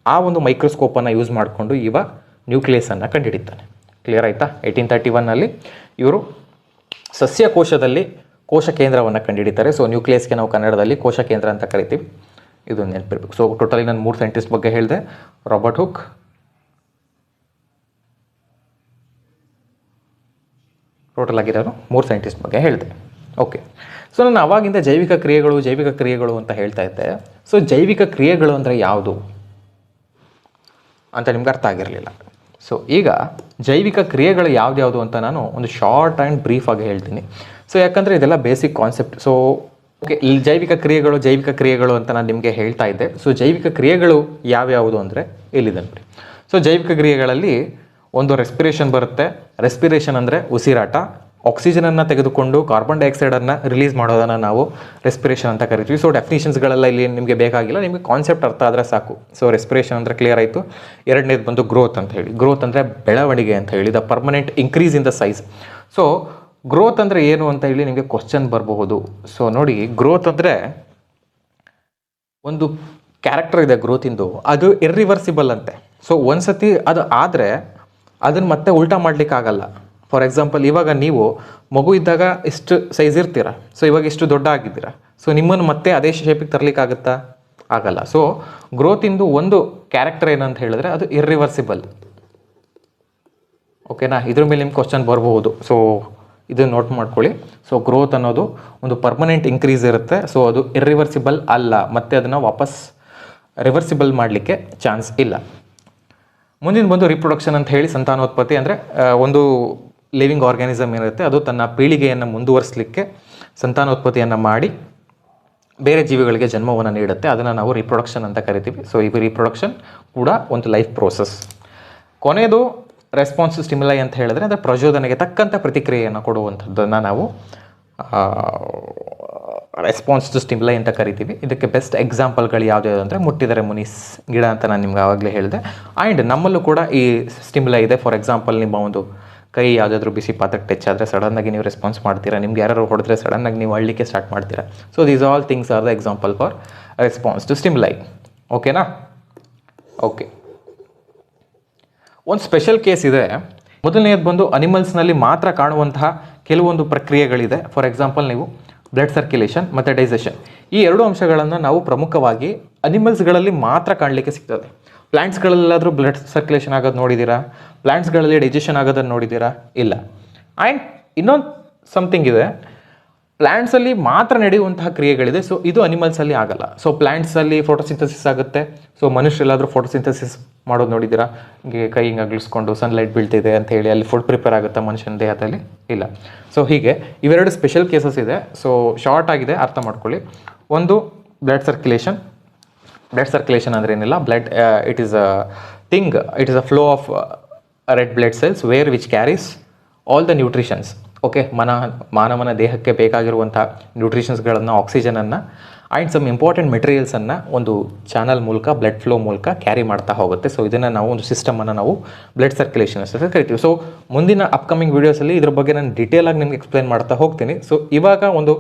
ಆ ಒಂದು ಮೈಕ್ರೋಸ್ಕೋಪನ್ನು ಯೂಸ್ ಮಾಡಿಕೊಂಡು ಇವ ನ್ಯೂಕ್ಲಿಯಸನ್ನು ಕಂಡುಹಿಡಿತಾನೆ. ಕ್ಲಿಯರ್ ಆಯಿತಾ? 1831 ಇವರು ಸಸ್ಯಕೋಶದಲ್ಲಿ ಕೋಶ ಕೇಂದ್ರವನ್ನು ಕಂಡುಹಿಡಿತಾರೆ. ಸೊ ನ್ಯೂಕ್ಲಿಯಸ್ಗೆ ನಾವು ಕನ್ನಡದಲ್ಲಿ ಕೋಶ ಕೇಂದ್ರ ಅಂತ ಕರಿತೀವಿ. ಇದು ನೆನಪಿರ್ಬೇಕು. ಸೊ ಟೋಟಲಿ ನಾನು 3 ಸೈಂಟಿಸ್ಟ್ ಬಗ್ಗೆ ಹೇಳಿದೆ. ರಾಬರ್ಟ್ ಹುಕ್, ಟೋಟಲ್ ಆಗಿರೋರು 3 ಸೈಂಟಿಸ್ಟ್ ಬಗ್ಗೆ ಹೇಳಿದೆ. ಓಕೆ. ಸೊ ನಾನು ಅವಾಗಿಂದ ಜೈವಿಕ ಕ್ರಿಯೆಗಳು ಅಂತ ಹೇಳ್ತಾ ಇದ್ದೆ. ಸೊ ಜೈವಿಕ ಕ್ರಿಯೆಗಳು ಅಂದರೆ ಯಾವುದು ಅಂತ ನಿಮ್ಗೆ ಅರ್ಥ ಆಗಿರಲಿಲ್ಲ. ಸೊ ಈಗ ಜೈವಿಕ ಕ್ರಿಯೆಗಳು ಯಾವ್ದ್ಯಾವುದು ಅಂತ ನಾನು ಒಂದು ಶಾರ್ಟ್ ಆ್ಯಂಡ್ ಬ್ರೀಫಾಗಿ ಹೇಳ್ತೀನಿ. ಸೊ ಯಾಕಂದರೆ ಇದೆಲ್ಲ ಬೇಸಿಕ್ ಕಾನ್ಸೆಪ್ಟ್. ಸೊ ಓಕೆ, ಜೈವಿಕ ಕ್ರಿಯೆಗಳು ಅಂತ ನಾನು ನಿಮಗೆ ಹೇಳ್ತಾ ಇದ್ದೆ. ಸೊ ಜೈವಿಕ ಕ್ರಿಯೆಗಳು ಯಾವ್ಯಾವುದು ಅಂದರೆ ಇಲ್ಲಿದೆ ನೋಡಿ. ಸೊ ಜೈವಿಕ ಕ್ರಿಯೆಗಳಲ್ಲಿ ಒಂದು ರೆಸ್ಪಿರೇಷನ್ ಬರುತ್ತೆ. ರೆಸ್ಪಿರೇಷನ್ ಅಂದರೆ ಉಸಿರಾಟ. ಆಕ್ಸಿಜನನ್ನು ತೆಗೆದುಕೊಂಡು ಕಾರ್ಬನ್ ಡೈಆಕ್ಸೈಡನ್ನು ರಿಲೀಸ್ ಮಾಡೋದನ್ನು ನಾವು ರೆಸ್ಪಿರೇಷನ್ ಅಂತ ಕರಿತೀವಿ. ಸೊ ಡೆಫಿನಿಷನ್ಸ್ಗಳೆಲ್ಲ ಇಲ್ಲಿ ನಿಮಗೆ ಬೇಕಾಗಿಲ್ಲ, ನಿಮಗೆ ಕಾನ್ಸೆಪ್ಟ್ ಅರ್ಥ ಆದರೆ ಸಾಕು. ಸೊ ರೆಸ್ಪಿರೇಷನ್ ಅಂದರೆ ಕ್ಲಿಯರ್ ಆಯಿತು. ಎರಡನೇದು ಬಂದು ಗ್ರೋತ್ ಅಂತ ಹೇಳಿ. ಗ್ರೋತ್ ಅಂದರೆ ಬೆಳವಣಿಗೆ ಅಂತ ಹೇಳಿ, the permanent increase in the size. So growth ಅಂದರೆ ಏನು ಅಂತ ಹೇಳಿ ನಿಮಗೆ ಕ್ವಶನ್ ಬರಬಹುದು. ಸೊ ನೋಡಿ, ಗ್ರೋತ್ ಅಂದರೆ ಒಂದು ಕ್ಯಾರೆಕ್ಟರ್ ಇದೆ ಗ್ರೋತಿಂದು, ಅದು ಇರ್ರಿವರ್ಸಿಬಲ್ ಅಂತೆ. ಸೊ ಒಂದ್ಸತಿ ಅದು ಆದರೆ ಅದನ್ನು ಮತ್ತೆ ಉಲ್ಟಾ ಮಾಡಲಿಕ್ಕಾಗಲ್ಲ. ಫಾರ್ ಎಕ್ಸಾಂಪಲ್, ಇವಾಗ ನೀವು ಮಗು ಇದ್ದಾಗ ಇಷ್ಟು ಸೈಜ್ ಇರ್ತೀರ. ಸೊ ಇವಾಗ ಇಷ್ಟು ದೊಡ್ಡ ಆಗಿದ್ದೀರಾ. ಸೊ ನಿಮ್ಮನ್ನು ಮತ್ತೆ ಅದೇ ಶೇಪಿಗೆ ತರಲಿಕ್ಕಾಗುತ್ತಾ? ಆಗಲ್ಲ. ಸೊ ಗ್ರೋತಿಂದು ಒಂದು ಕ್ಯಾರೆಕ್ಟರ್ ಏನಂತ ಹೇಳಿದ್ರೆ ಅದು ಇರ್ರಿವರ್ಸಿಬಲ್. ಓಕೆನಾ? ಇದ್ರ ಮೇಲೆ ನಿಮ್ಗೆ ಕ್ವಶನ್ ಬರಬಹುದು. ಸೊ ಇದನ್ನು ನೋಟ್ ಮಾಡ್ಕೊಳ್ಳಿ. ಸೊ ಗ್ರೋತ್ ಅನ್ನೋದು ಒಂದು ಪರ್ಮನೆಂಟ್ ಇನ್ಕ್ರೀಸ್ ಇರುತ್ತೆ. ಸೊ ಅದು ಇರ್ರಿವರ್ಸಿಬಲ್ ಅಲ್ಲ, ಮತ್ತೆ ಅದನ್ನು ವಾಪಸ್ ರಿವರ್ಸಿಬಲ್ ಮಾಡಲಿಕ್ಕೆ ಚಾನ್ಸ್ ಇಲ್ಲ. ಮುಂದಿನ ಬಂದು ರಿಪ್ರೊಡಕ್ಷನ್ ಅಂತ ಹೇಳಿ, ಸಂತಾನೋತ್ಪತ್ತಿ ಅಂದರೆ ಒಂದು ಲಿವಿಂಗ್ ಆರ್ಗ್ಯಾನಿಸಮ್ ಏನಿರುತ್ತೆ ಅದು ತನ್ನ ಪೀಳಿಗೆಯನ್ನು ಮುಂದುವರಿಸಲಿಕ್ಕೆ ಸಂತಾನೋತ್ಪತ್ತಿಯನ್ನು ಮಾಡಿ ಬೇರೆ ಜೀವಿಗಳಿಗೆ ಜನ್ಮವನ್ನು ನೀಡುತ್ತೆ. ಅದನ್ನು ನಾವು ರಿಪ್ರೊಡಕ್ಷನ್ ಅಂತ ಕರಿತೀವಿ. ಸೊ ಈ ರಿಪ್ರೊಡಕ್ಷನ್ ಕೂಡ ಒಂದು ಲೈಫ್ ಪ್ರೋಸೆಸ್. ಕೊನೆಯದು ರೆಸ್ಪಾನ್ಸ್ ಸ್ಟಿಮ್ಯುಲೈ ಅಂತ ಹೇಳಿದ್ರೆ ಅಂದರೆ ಪ್ರಚೋದನೆಗೆ ತಕ್ಕಂಥ ಪ್ರತಿಕ್ರಿಯೆಯನ್ನು ಕೊಡುವಂಥದ್ದನ್ನು ನಾವು ರೆಸ್ಪಾನ್ಸ್ ಟು ಸ್ಟಿಮ್ಯುಲೈ ಅಂತ ಕರಿತೀವಿ. ಇದಕ್ಕೆ ಬೆಸ್ಟ್ ಎಕ್ಸಾಂಪಲ್ಗಳು ಯಾವ್ದು ಅಂದರೆ ಮುಟ್ಟಿದರೆ ಮುನಿಸ್ ಗಿಡ ಅಂತ ನಾನು ನಿಮ್ಗೆ ಆವಾಗಲೇ ಹೇಳಿದೆ. ಆ್ಯಂಡ್ ನಮ್ಮಲ್ಲೂ ಕೂಡ ಈ ಸ್ಟಿಮ್ಯುಲೈ ಇದೆ. ಫಾರ್ ಎಕ್ಸಾಂಪಲ್, ನಿಮ್ಮ ಒಂದು ಕೈ ಯಾವುದಾದ್ರೂ ಬಿಸಿ ಪಾತ್ರಕ್ಕೆ ಟಚ್ ಆದರೆ ಸಡನ್ನಾಗಿ ನೀವು ರೆಸ್ಪಾನ್ಸ್ ಮಾಡ್ತೀರಾ. ನಿಮ್ಗೆ ಯಾರು ಹೊಡೆದ್ರೆ ಸಡನ್ನಾಗಿ ನೀವು ಅಳ್ಳಿಕ್ಕೆ ಸ್ಟಾರ್ಟ್ ಮಾಡ್ತೀರಾ. So these all things are the example for response to stimuli. ಓಕೆನಾ? ಓಕೆ. ಒಂದು ಸ್ಪೆಷಲ್ ಕೇಸ್ ಇದೆ. ಮೊದಲನೇದು ಬಂದು ಅನಿಮಲ್ಸ್ನಲ್ಲಿ ಮಾತ್ರ ಕಾಣುವಂತಹ ಕೆಲವೊಂದು ಪ್ರಕ್ರಿಯೆಗಳಿದೆ. ಫಾರ್ ಎಕ್ಸಾಂಪಲ್, ನೀವು ಬ್ಲಡ್ ಸರ್ಕ್ಯುಲೇಷನ್ ಮತ್ತು ಡೈಜೆಷನ್, ಈ ಎರಡು ಅಂಶಗಳನ್ನು ನಾವು ಪ್ರಮುಖವಾಗಿ ಅನಿಮಲ್ಸ್ಗಳಲ್ಲಿ ಮಾತ್ರ ಕಾಣಲಿಕ್ಕೆ ಸಿಗ್ತದೆ. ಪ್ಲ್ಯಾಂಟ್ಸ್ಗಳಲ್ಲಾದರೂ ಬ್ಲಡ್ ಸರ್ಕ್ಯುಲೇಷನ್ ಆಗೋದು ನೋಡಿದ್ದೀರಾ? ಪ್ಲ್ಯಾಂಟ್ಸ್ಗಳಲ್ಲಿ ಡೈಜೆಷನ್ ಆಗೋದನ್ನು ನೋಡಿದ್ದೀರಾ? ಇಲ್ಲ. ಆ್ಯಂಡ್ ಇನ್ನೊಂದು ಸಮಥಿಂಗ್ ಇದೆ, ಪ್ಲ್ಯಾಂಟ್ಸಲ್ಲಿ ಮಾತ್ರ ನಡೆಯುವಂತಹ ಕ್ರಿಯೆಗಳಿದೆ. ಸೊ ಇದು ಅನಿಮಲ್ಸಲ್ಲಿ ಆಗಲ್ಲ. ಸೊ ಪ್ಲ್ಯಾಂಟ್ಸಲ್ಲಿ ಫೋಟೋಸಿಂಥಸಿಸ್ ಆಗುತ್ತೆ. ಸೊ ಮನುಷ್ಯರೆಲ್ಲಾದರೂ ಫೋಟೋಸಿಂಥಸಿಸ್ ಮಾಡೋದು ನೋಡಿದ್ದೀರಾ? ಹೀಗೆ ಕೈ ಹಿಂಗೆ ಅಗಲಿಸ್ಕೊಂಡು ಸನ್ಲೈಟ್ ಬೀಳ್ತಿದೆ ಅಂತ ಹೇಳಿ ಅಲ್ಲಿ ಫುಡ್ ಪ್ರಿಪೇರ್ ಆಗುತ್ತಾ ಮನುಷ್ಯನ ದೇಹದಲ್ಲಿ? ಇಲ್ಲ. ಸೊ ಹೀಗೆ ಇವೆರಡು ಸ್ಪೆಷಲ್ ಕೇಸಸ್ ಇದೆ. ಸೊ ಶಾರ್ಟ್ ಆಗಿದೆ, ಅರ್ಥ ಮಾಡ್ಕೊಳ್ಳಿ. ಒಂದು ಬ್ಲಡ್ ಸರ್ಕ್ಯುಲೇಷನ್, ಬ್ಲಡ್ ಸರ್ಕ್ಯುಲೇಷನ್ ಅಂದರೆ ಏನಿಲ್ಲ, blood it is a thing, it is a flow of red blood cells where which carries all the nutritions. Okay, ಮಾನವನ ದೇಹಕ್ಕೆ ಬೇಕಾಗಿರುವಂಥ ನ್ಯೂಟ್ರಿಷನ್ಸ್ಗಳನ್ನು, ಆಕ್ಸಿಜನನ್ನು ಆ್ಯಂಡ್ ಸಮ್ ಇಂಪಾರ್ಟೆಂಟ್ ಮೆಟೀರಿಯಲ್ಸನ್ನು ಒಂದು ಚಾನಲ್ ಮೂಲಕ, ಬ್ಲಡ್ ಫ್ಲೋ ಮೂಲಕ ಕ್ಯಾರಿ ಮಾಡ್ತಾ ಹೋಗುತ್ತೆ. ಸೊ ಇದನ್ನು ನಾವು ಒಂದು ಸಿಸ್ಟಮನ್ನು ನಾವು ಬ್ಲಡ್ ಸರ್ಕ್ಯುಲೇಷನ್ ಅಂತ ಕರಿತೀವಿ. ಸೊ ಮುಂದಿನ ಅಪ್ಕಮಿಂಗ್ ವೀಡಿಯೋಸಲ್ಲಿ ಇದ್ರ ಬಗ್ಗೆ ನಾನು ಡೀಟೇಲಾಗಿ ನಿಮ್ಗೆ ಎಕ್ಸ್ಪ್ಲೈನ್ ಮಾಡ್ತಾ ಹೋಗ್ತೀನಿ. ಸೊ ಇವಾಗ ಒಂದು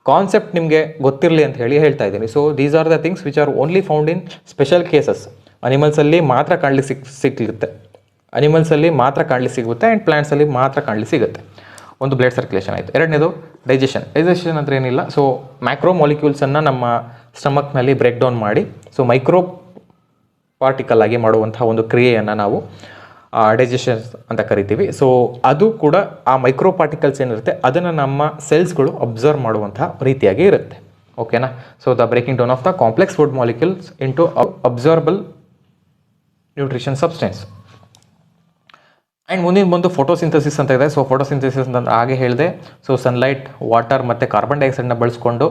ಕಾನ್ಸೆಪ್ಟ್ ನಿಮಗೆ ಗೊತ್ತಿರಲಿ ಅಂತ ಹೇಳಿ ಹೇಳ್ತಾ ಇದ್ದೀನಿ. So these are the things which are only found in special cases. ಅನಿಮಲ್ಸಲ್ಲಿ ಮಾತ್ರ ಕಾಣಲಿಕ್ಕೆ ಸಿಗುತ್ತೆ, ಅನಿಮಲ್ಸಲ್ಲಿ ಮಾತ್ರ ಕಾಣಲಿಕ್ಕೆ ಸಿಗುತ್ತೆ ಆ್ಯಂಡ್ ಪ್ಲಾಂಟ್ಸಲ್ಲಿ ಮಾತ್ರ ಕಾಣಲಿಕ್ಕೆ ಸಿಗುತ್ತೆ. ಒಂದು ಬ್ಲಡ್ ಸರ್ಕ್ಯುಲೇಷನ್ ಆಯಿತು. ಎರಡನೇದು ಡೈಜೆಷನ್. ಡೈಜೆಷನ್ ಅಂದರೆ ಏನಿಲ್ಲ, ಸೊ ಮ್ಯಾಕ್ರೋ ಮಾಲಿಕ್ಯೂಲ್ಸನ್ನು ನಮ್ಮ ಸ್ಟಮಕ್ನಲ್ಲಿ ಬ್ರೇಕ್ ಡೌನ್ ಮಾಡಿ ಸೊ ಮೈಕ್ರೋ ಪಾರ್ಟಿಕಲ್ ಆಗಿ ಮಾಡುವಂಥ ಒಂದು ಕ್ರಿಯೆಯನ್ನು ನಾವು ಡೈಜೆಷನ್ ಅಂತ ಕರಿತೀವಿ. ಸೊ ಅದು ಕೂಡ ಆ ಮೈಕ್ರೋ ಪಾರ್ಟಿಕಲ್ಸ್ ಏನಿರುತ್ತೆ ಅದನ್ನು ನಮ್ಮ ಸೆಲ್ಸ್ಗಳು ಅಬ್ಸರ್ವ್ ಮಾಡುವಂಥ ರೀತಿಯಾಗಿ ಇರುತ್ತೆ. ಓಕೆನಾ. So the breaking down of the complex food molecules into absorbable nutrition substance. And ಮುಂದಿನ ಬಂದು ಫೋಟೋಸಿಂಥಸಿಸ್ ಅಂತ ಇದೆ. ಸೊ ಫೋಟೋಸಿಂಥಸಿಸ್ ಅಂತ ಹಾಗೆ ಹೇಳಿದೆ. ಸೊ ಸನ್ಲೈಟ್, ವಾಟರ್ ಮತ್ತು ಕಾರ್ಬನ್ ಡೈಆಕ್ಸೈಡ್ನ ಬಳಸ್ಕೊಂಡು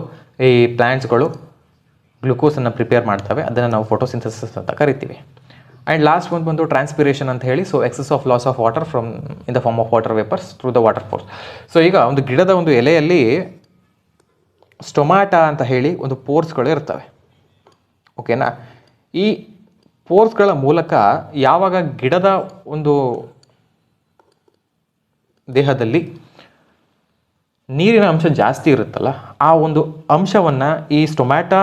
ಈ ಪ್ಲ್ಯಾಂಟ್ಸ್ಗಳು ಗ್ಲುಕೋಸನ್ನು ಪ್ರಿಪೇರ್ ಮಾಡ್ತವೆ, ಅದನ್ನು ನಾವು ಫೋಟೋಸಿಂಥಸಿಸ್ ಅಂತ ಕರಿತೀವಿ. ಆ್ಯಂಡ್ ಲಾಸ್ಟ್ ಒಂದು ಬಂದು ಟ್ರಾನ್ಸ್ಪಿರೇಷನ್ ಅಂತ ಹೇಳಿ. So excess of loss of water from in the form of water vapours through the water force. So ಈಗ ಒಂದು ಗಿಡದ ಒಂದು ಎಲೆಯಲ್ಲಿ ಸ್ಟೊಮ್ಯಾಟ ಅಂತ ಹೇಳಿ ಒಂದು ಪೋರ್ಸ್ಗಳು ಇರ್ತವೆ. ಓಕೆನಾ. ಈ ಪೋರ್ಸ್ಗಳ ಮೂಲಕ ಯಾವಾಗ ಗಿಡದ ಒಂದು ದೇಹದಲ್ಲಿ ನೀರಿನ ಅಂಶ ಜಾಸ್ತಿ ಇರುತ್ತಲ್ಲ, ಆ ಒಂದು ಅಂಶವನ್ನು ಈ ಸ್ಟೊಮ್ಯಾಟಾ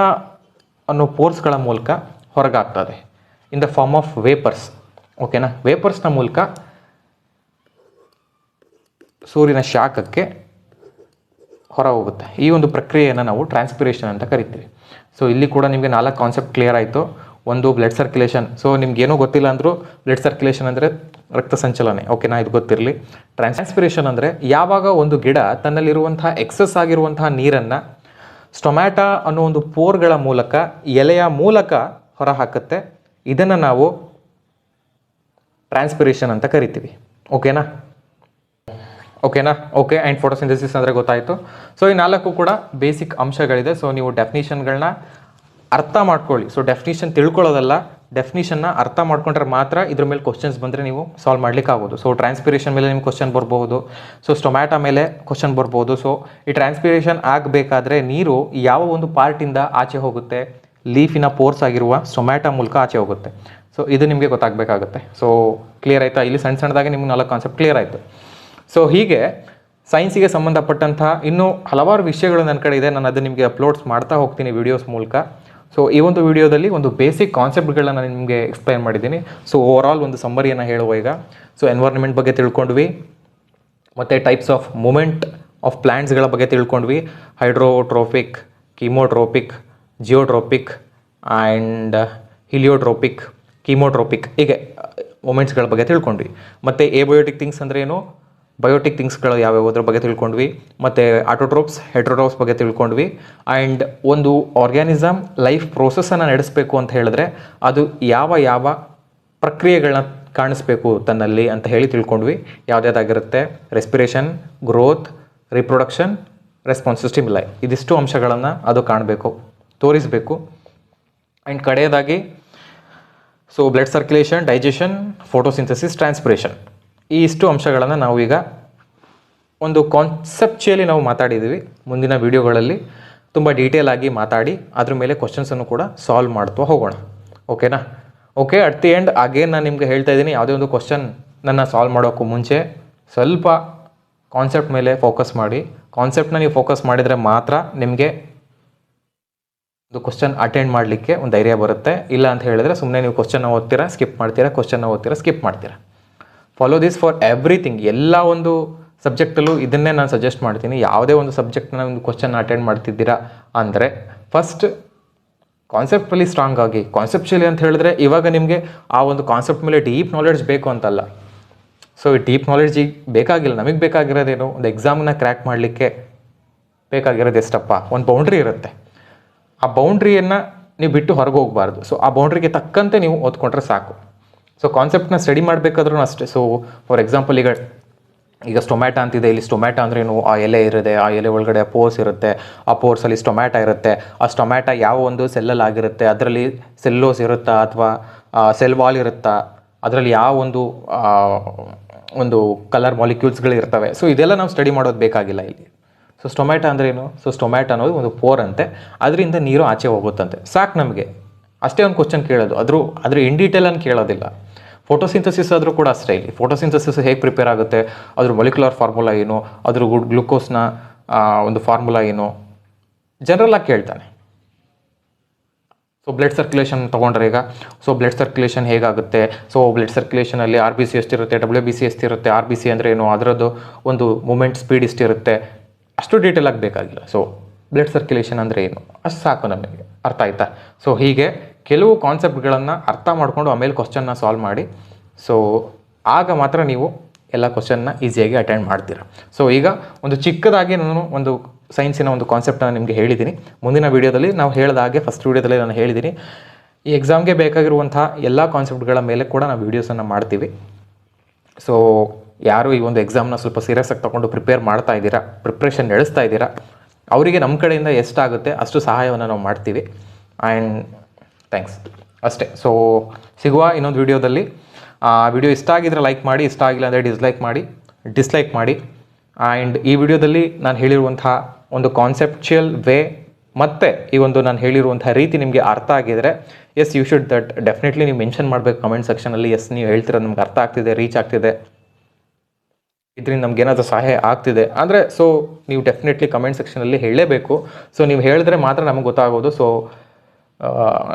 ಅನ್ನೋ ಪೋರ್ಸ್ಗಳ ಮೂಲಕ ಹೊರಗಾಗ್ತದೆ in the form of vapours. ಓಕೆನಾ. ವೇಪರ್ಸ್ನ ಮೂಲಕ ಸೂರ್ಯನ ಶಾಖಕ್ಕೆ ಹೊರ ಹೋಗುತ್ತೆ. ಈ ಒಂದು ಪ್ರಕ್ರಿಯೆಯನ್ನು ನಾವು ಟ್ರಾನ್ಸ್ಪಿರೇಷನ್ ಅಂತ ಕರಿತೀವಿ. ಸೊ ಇಲ್ಲಿ ಕೂಡ ನಿಮಗೆ 4 ಕಾನ್ಸೆಪ್ಟ್ ಕ್ಲಿಯರ್ ಆಯಿತು. ಒಂದು ಬ್ಲಡ್ ಸರ್ಕ್ಯುಲೇಷನ್. ಸೊ ನಿಮ್ಗೇನೂ ಗೊತ್ತಿಲ್ಲ ಅಂದರೂ ಬ್ಲಡ್ ಸರ್ಕ್ಯುಲೇಷನ್ ಅಂದರೆ ರಕ್ತ ಸಂಚಲನೆ. ಓಕೆನಾ, ಇದು ಗೊತ್ತಿರಲಿ. ಟ್ರಾನ್ಸ್ಪಿರೇಷನ್ ಅಂದರೆ ಯಾವಾಗ ಒಂದು ಗಿಡ ತನ್ನಲ್ಲಿರುವಂತಹ ಎಕ್ಸಸ್ ಆಗಿರುವಂತಹ ನೀರನ್ನು ಸ್ಟೊಮ್ಯಾಟಾ ಅನ್ನೋ ಒಂದು ಪೋರ್ಗಳ ಮೂಲಕ, ಎಲೆಯ ಮೂಲಕ ಹೊರ ಹಾಕುತ್ತೆ, ಇದನ್ನು ನಾವು ಟ್ರಾನ್ಸ್ಪಿರೇಷನ್ ಅಂತ ಕರಿತೀವಿ. ಓಕೆನಾ. ಓಕೆ. ಆ್ಯಂಡ್ ಫೋಟೋಸಿಂಥಸಿಸ್ ಅಂದರೆ ಗೊತ್ತಾಯಿತು. ಸೊ ಈ 4 ಕೂಡ ಬೇಸಿಕ್ ಅಂಶಗಳಿದೆ. ಸೊ ನೀವು ಡೆಫಿನಿಷನ್ಗಳನ್ನ ಅರ್ಥ ಮಾಡ್ಕೊಳ್ಳಿ. ಸೊ ಡೆಫಿನಿಷನ್ ತಿಳ್ಕೊಳ್ಳೋದಲ್ಲ, ಡೆಫಿನಿಷನ್ನ ಅರ್ಥ ಮಾಡ್ಕೊಂಡ್ರೆ ಮಾತ್ರ ಇದ್ರ ಮೇಲೆ ಕ್ವಶನ್ಸ್ ಬಂದರೆ ನೀವು ಸಾಲ್ವ್ ಮಾಡ್ಲಿಕ್ಕೆ ಆಗೋದು. ಸೊ ಟ್ರಾನ್ಸ್ಪಿರೇಷನ್ ಮೇಲೆ ನಿಮ್ಗೆ ಕ್ವಶನ್ ಬರ್ಬೋದು, ಸೊ ಸ್ಟೊಮ್ಯಾಟಾ ಮೇಲೆ ಕ್ವಶನ್ ಬರ್ಬೋದು. ಸೊ ಈ ಟ್ರಾನ್ಸ್ಪಿರೇಷನ್ ಆಗಬೇಕಾದ್ರೆ ನೀರು ಯಾವ ಒಂದು ಪಾರ್ಟಿಂದ ಆಚೆ ಹೋಗುತ್ತೆ, ಲೀಫಿನ ಪೋರ್ಸ್ ಆಗಿರುವ ಸ್ಟೊಮ್ಯಾಟಾ ಮೂಲಕ ಆಚೆ ಹೋಗುತ್ತೆ. ಸೊ ಇದು ನಿಮಗೆ ಗೊತ್ತಾಗಬೇಕಾಗುತ್ತೆ. ಸೊ ಕ್ಲಿಯರ್ ಆಯಿತಾ? ಇಲ್ಲಿ ಸಣ್ಣದಾಗಿ ನಿಮ್ಗೆ 4 ಕಾನ್ಸೆಪ್ಟ್ ಕ್ಲಿಯರ್ ಆಯಿತು. ಸೊ ಹೀಗೆ ಸೈನ್ಸಿಗೆ ಸಂಬಂಧಪಟ್ಟಂಥ ಇನ್ನೂ ಹಲವಾರು ವಿಷಯಗಳು ನನ್ನ ಕಡೆ ಇದೆ. ನಾನು ಅದು ನಿಮಗೆ ಅಪ್ಲೋಡ್ಸ್ ಮಾಡ್ತಾ ಹೋಗ್ತೀನಿ ವಿಡಿಯೋಸ್ ಮೂಲಕ. ಸೊ ಈ ಒಂದು ವಿಡಿಯೋದಲ್ಲಿ ಒಂದು ಬೇಸಿಕ್ ಕಾನ್ಸೆಪ್ಟ್ಗಳನ್ನ ನಾನು ನಿಮಗೆ ಎಕ್ಸ್ಪ್ಲೈನ್ ಮಾಡಿದ್ದೀನಿ. ಸೊ ಓವರಾಲ್ ಒಂದು ಸಮ್ಮರಿಯನ್ನು ಹೇಳುವ ಈಗ. ಸೊ ಎನ್ವೈರ್ನ್ಮೆಂಟ್ ಬಗ್ಗೆ ತಿಳ್ಕೊಂಡ್ವಿ, ಮತ್ತು ಟೈಪ್ಸ್ ಆಫ್ ಮೂಮೆಂಟ್ ಆಫ್ ಪ್ಲ್ಯಾಂಟ್ಸ್ಗಳ ಬಗ್ಗೆ ತಿಳ್ಕೊಂಡ್ವಿ. ಹೈಡ್ರೋಟ್ರೋಪಿಕ್, ಕೀಮೋಟ್ರೋಪಿಕ್, ಜಿಯೋಟ್ರೋಪಿಕ್ ಆ್ಯಂಡ್ ಹಿಲಿಯೋಟ್ರೋಪಿಕ್, ಕೀಮೋಟ್ರೋಪಿಕ್, ಹೀಗೆ ಮೂಮೆಂಟ್ಸ್ಗಳ ಬಗ್ಗೆ ತಿಳ್ಕೊಂಡ್ವಿ. ಮತ್ತು ಏಬಯೋಟಿಕ್ ಥಿಂಗ್ಸ್ ಅಂದರೆ ಏನು, ಬಯೋಟಿಕ್ ಥಿಂಗ್ಸ್ಗಳು ಯಾವ್ಯಾವ ಅದ್ರ ಬಗ್ಗೆ ತಿಳ್ಕೊಂಡ್ವಿ. ಮತ್ತು ಆಟೋಟ್ರೋಪ್ಸ್, ಹೆಟ್ರೋಟ್ರೋಪ್ಸ್ ಬಗ್ಗೆ ತಿಳ್ಕೊಂಡ್ವಿ. ಆ್ಯಂಡ್ ಒಂದು ಆರ್ಗ್ಯಾನಿಸಮ್ ಲೈಫ್ ಪ್ರೋಸೆಸ್ಸನ್ನು ನಡೆಸಬೇಕು ಅಂತ ಹೇಳಿದ್ರೆ ಅದು ಯಾವ ಪ್ರಕ್ರಿಯೆಗಳನ್ನ ಕಾಣಿಸ್ಬೇಕು ತನ್ನಲ್ಲಿ ಅಂತ ಹೇಳಿ ತಿಳ್ಕೊಂಡ್ವಿ. ಯಾವುದ್ಯಾವುದಾಗಿರುತ್ತೆ, respiration, growth, reproduction, response stimuli, ಇದಿಷ್ಟು ಅಂಶಗಳನ್ನು ಅದು ಕಾಣಬೇಕು, ತೋರಿಸಬೇಕು. ಆ್ಯಂಡ್ ಕಡೆಯದಾಗಿ so blood circulation, digestion, photosynthesis, transpiration, ಈ ಇಷ್ಟು ಅಂಶಗಳನ್ನು ನಾವು ಈಗ ಒಂದು ಕಾನ್ಸೆಪ್ಚುಯಲಿ ನಾವು ಮಾತಾಡಿದ್ದೀವಿ. ಮುಂದಿನ ವಿಡಿಯೋಗಳಲ್ಲಿ ತುಂಬ ಡೀಟೇಲ್ ಆಗಿ ಮಾತಾಡಿ ಅದ್ರ ಮೇಲೆ ಕ್ವಶನ್ಸನ್ನು ಕೂಡ ಸಾಲ್ವ್ ಮಾಡ್ತಾ ಹೋಗೋಣ. ಓಕೆನಾ. Okay. At the end again ನಾನು ನಿಮಗೆ ಹೇಳ್ತಾ ಇದ್ದೀನಿ, ಯಾವುದೇ ಒಂದು ಕ್ವಶನ್ ನನ್ನ ಸಾಲ್ವ್ ಮಾಡೋಕ್ಕೂ ಮುಂಚೆ ಸ್ವಲ್ಪ ಕಾನ್ಸೆಪ್ಟ್ ಮೇಲೆ ಫೋಕಸ್ ಮಾಡಿ. ಕಾನ್ಸೆಪ್ಟನ್ನ ನೀವು ಫೋಕಸ್ ಮಾಡಿದರೆ ಮಾತ್ರ ನಿಮಗೆ ಒಂದು ಕ್ವಶನ್ ಅಟೆಂಡ್ ಮಾಡಲಿಕ್ಕೆ ಒಂದು ಧೈರ್ಯ ಬರುತ್ತೆ. ಇಲ್ಲ ಅಂತ ಹೇಳಿದ್ರೆ ಸುಮ್ಮನೆ ನೀವು ಕ್ವಶನ್ನ ಓದ್ತೀರಾ, ಸ್ಕಿಪ್ ಮಾಡ್ತೀರಾ, ಕ್ವಶನ್ನ ಓದ್ತೀರಾ, ಸ್ಕಿಪ್ ಮಾಡ್ತೀರಾ. Follow this for everything. ಎಲ್ಲ ಒಂದು ಸಬ್ಜೆಕ್ಟಲ್ಲೂ ಇದನ್ನೇ ನಾನು ಸಜೆಸ್ಟ್ ಮಾಡ್ತೀನಿ. ಯಾವುದೇ ಒಂದು ಸಬ್ಜೆಕ್ಟ್ನ ಒಂದು ಕ್ವಶನ್ ಅಟೆಂಡ್ ಮಾಡ್ತಿದ್ದೀರಾ ಅಂದರೆ ಫಸ್ಟ್ ಕಾನ್ಸೆಪ್ಟಲ್ಲಿ ಸ್ಟ್ರಾಂಗ್ ಆಗಿ. ಕಾನ್ಸೆಪ್ಚುಲಿ ಅಂತ ಹೇಳಿದ್ರೆ ಇವಾಗ ನಿಮಗೆ ಆ ಒಂದು ಕಾನ್ಸೆಪ್ಟ್ ಮೇಲೆ ಡೀಪ್ ನಾಲೆಡ್ಜ್ ಬೇಕು ಅಂತಲ್ಲ. ಸೊ ಈ ಡೀಪ್ ನಾಲೆಡ್ಜ್ ಈಗ ಬೇಕಾಗಿಲ್ಲ. ನಮಗೆ ಬೇಕಾಗಿರೋದೇನು, ಒಂದು ಎಕ್ಸಾಮನ್ನ ಕ್ರ್ಯಾಕ್ ಮಾಡಲಿಕ್ಕೆ ಬೇಕಾಗಿರೋದು ಎಷ್ಟಪ್ಪ, ಒಂದು ಬೌಂಡ್ರಿ ಇರುತ್ತೆ. ಆ ಬೌಂಡ್ರಿಯನ್ನು ನೀವು ಬಿಟ್ಟು ಹೊರಗೆ ಹೋಗಬಾರ್ದು. ಸೊ ಆ ಬೌಂಡ್ರಿಗೆ ತಕ್ಕಂತೆ ನೀವು ಓದ್ಕೊಂಡ್ರೆ ಸಾಕು. ಸೊ ಕಾನ್ಸೆಪ್ಟನ್ನ ಸ್ಟಡಿ ಮಾಡಬೇಕಾದ್ರೂ ಅಷ್ಟೇ. ಸೊ ಫಾರ್ ಎಕ್ಸಾಂಪಲ್ ಈಗ ಈಗ ಸ್ಟೊಮ್ಯಾಟೊ ಅಂತಿದೆ, ಇಲ್ಲಿ ಸ್ಟೊಮ್ಯಾಟೊ ಅಂದ್ರೆ ಏನು, ಆ ಎಲೆ ಇರುತ್ತೆ, ಆ ಎಲೆ ಒಳಗಡೆ ಪೋರ್ಸ್ ಇರುತ್ತೆ, ಆ ಪೋರ್ಸಲ್ಲಿ ಸ್ಟೊಮ್ಯಾಟೊ ಇರುತ್ತೆ, ಆ ಸ್ಟೊಮ್ಯಾಟೊ ಯಾವ ಒಂದು ಸೆಲ್ಲಲ್ಲಿ ಆಗಿರುತ್ತೆ, ಅದರಲ್ಲಿ ಸೆಲ್ಲೋಸ್ ಇರುತ್ತಾ ಅಥವಾ ಸೆಲ್ ವಾಲ್ ಇರುತ್ತಾ, ಅದರಲ್ಲಿ ಯಾವ ಒಂದು ಕಲರ್ ಮಾಲಿಕ್ಯೂಲ್ಸ್ಗಳು ಇರ್ತವೆ. ಸೊ ಇದೆಲ್ಲ ನಾವು ಸ್ಟಡಿ ಮಾಡೋದು ಬೇಕಾಗಿಲ್ಲ ಇಲ್ಲಿ. ಸೊ ಸ್ಟೊಮ್ಯಾಟೊ ಅಂದರೆ ಏನು, ಸೊ ಸ್ಟೊಮ್ಯಾಟೊ ಅನ್ನೋದು ಒಂದು ಪೋರ್ ಅಂತೆ, ಅದರಿಂದ ನೀರು ಆಚೆ ಹೋಗುತ್ತಂತೆ, ಸಾಕು ನಮಗೆ. ಅಷ್ಟೇ ಒಂದು ಕ್ವಶನ್ ಕೇಳೋದು, ಅದ್ರ ಇನ್ ಡೀಟೇಲ್ ಅಂತ ಕೇಳೋದಿಲ್ಲ. ಫೋಟೋಸಿಂಥಸಿಸ್ ಆದರೂ ಕೂಡ ಅಷ್ಟೇ. ಇಲ್ಲಿ ಫೋಟೋಸಿಂಥಸಿಸ್ ಹೇಗೆ ಪ್ರಿಪೇರ್ ಆಗುತ್ತೆ, ಅದ್ರ ಮೊಲಿಕ್ಯುಲರ್ ಫಾರ್ಮುಲಾ ಏನು, ಅದ್ರ ಗ್ಲುಕೋಸ್ನ ಒಂದು ಫಾರ್ಮುಲಾ ಏನು, ಜನರಲಾಗಿ ಕೇಳ್ತಾನೆ. ಸೊ ಬ್ಲಡ್ ಸರ್ಕ್ಯುಲೇಷನ್ ತೊಗೊಂಡ್ರೆ ಈಗ, ಸೊ ಬ್ಲಡ್ ಸರ್ಕ್ಯುಲೇಷನ್ ಹೇಗಾಗುತ್ತೆ, ಸೊ ಬ್ಲಡ್ ಸರ್ಕ್ಯುಲೇಷನಲ್ಲಿ RBC ಎಷ್ಟಿರುತ್ತೆ, WBC ಎಷ್ಟಿರುತ್ತೆ, RBC ಅಂದರೆ ಏನು, ಅದರದ್ದು ಒಂದು ಮೂಮೆಂಟ್ ಸ್ಪೀಡ್ ಇಷ್ಟಿರುತ್ತೆ, ಅಷ್ಟು ಡೀಟೇಲ್ ಆಗಿ ಬೇಕಾಗಿಲ್ಲ. ಸೊ ಬ್ಲಡ್ ಸರ್ಕ್ಯುಲೇಷನ್ ಅಂದರೆ ಏನು ಅಷ್ಟು ಸಾಕು ನಮಗೆ, ಅರ್ಥ ಆಯ್ತಾ. ಸೊ ಹೀಗೆ ಕೆಲವು ಕಾನ್ಸೆಪ್ಟ್ಗಳನ್ನು ಅರ್ಥ ಮಾಡಿಕೊಂಡು ಆಮೇಲೆ ಕ್ವಶನ್ನ ಸಾಲ್ವ್ ಮಾಡಿ. ಸೊ ಆಗ ಮಾತ್ರ ನೀವು ಎಲ್ಲ ಕ್ವಶನ್ನ ಈಸಿಯಾಗಿ ಅಟೆಂಡ್ ಮಾಡ್ತೀರಾ. ಸೊ ಈಗ ಒಂದು ಚಿಕ್ಕದಾಗಿ ನಾನು ಒಂದು ಸೈನ್ಸಿನ ಒಂದು ಕಾನ್ಸೆಪ್ಟನ್ನು ನಿಮಗೆ ಹೇಳಿದ್ದೀನಿ. ಮುಂದಿನ ವೀಡಿಯೋದಲ್ಲಿ ನಾವು ಹೇಳಿದ ಹಾಗೆ ಫಸ್ಟ್ ವೀಡಿಯೋದಲ್ಲಿ ನಾನು ಹೇಳಿದ್ದೀನಿ, ಈ ಎಕ್ಸಾಮ್ಗೆ ಬೇಕಾಗಿರುವಂಥ ಎಲ್ಲ ಕಾನ್ಸೆಪ್ಟ್ಗಳ ಮೇಲೆ ಕೂಡ ನಾವು ವೀಡಿಯೋಸನ್ನು ಮಾಡ್ತೀವಿ. ಸೊ ಯಾರು ಈ ಒಂದು ಎಕ್ಸಾಮ್ನ ಸ್ವಲ್ಪ ಸೀರಿಯಸ್ ಆಗಿ ತೊಗೊಂಡು ಪ್ರಿಪ್ರೇಷನ್ ನಡೆಸ್ತಾ ಇದ್ದೀರಾ, ಅವರಿಗೆ ನಮ್ಮ ಕಡೆಯಿಂದ ಎಷ್ಟಾಗುತ್ತೆ ಅಷ್ಟು ಸಹಾಯವನ್ನು ನಾವು ಮಾಡ್ತೀವಿ. ಆ್ಯಂಡ್ ಥ್ಯಾಂಕ್ಸ್ ಅಷ್ಟೇ. ಸೊ ಸಿಗುವ ಇನ್ನೊಂದು ವೀಡಿಯೋದಲ್ಲಿ. ವಿಡಿಯೋ ಇಷ್ಟ ಆಗಿದ್ರೆ ಲೈಕ್ ಮಾಡಿ, ಇಷ್ಟ ಆಗಿಲ್ಲ ಅಂದರೆ ಡಿಸ್ಲೈಕ್ ಮಾಡಿ. ಆ್ಯಂಡ್ ಈ ವಿಡಿಯೋದಲ್ಲಿ ನಾನು ಹೇಳಿರುವಂಥ ಒಂದು ಕಾನ್ಸೆಪ್ಚುಯಲ್ ವೇ ಮತ್ತು ಈ ಒಂದು ನಾನು ಹೇಳಿರುವಂಥ ರೀತಿ ನಿಮಗೆ ಅರ್ಥ ಆಗಿದರೆ, yes you should that definitely ನೀವು ಮೆನ್ಷನ್ ಮಾಡಬೇಕು ಕಮೆಂಟ್ ಸೆಕ್ಷನಲ್ಲಿ. ಎಸ್ ನೀವು ಹೇಳ್ತಿರೋದು ನಮ್ಗೆ ಅರ್ಥ ಆಗ್ತಿದೆ, ರೀಚ್ ಆಗ್ತಿದೆ, ಇದರಿಂದ ನಮ್ಗೆ ಏನಾದರೂ ಸಹಾಯ ಆಗ್ತಿದೆ ಅಂದರೆ, ಸೊ ನೀವು ಡೆಫಿನೆಟ್ಲಿ ಕಮೆಂಟ್ ಸೆಕ್ಷನಲ್ಲಿ ಹೇಳಲೇಬೇಕು. ಸೊ ನೀವು ಹೇಳಿದ್ರೆ ಮಾತ್ರ ನಮಗೆ ಗೊತ್ತಾಗೋದು. ಸೊ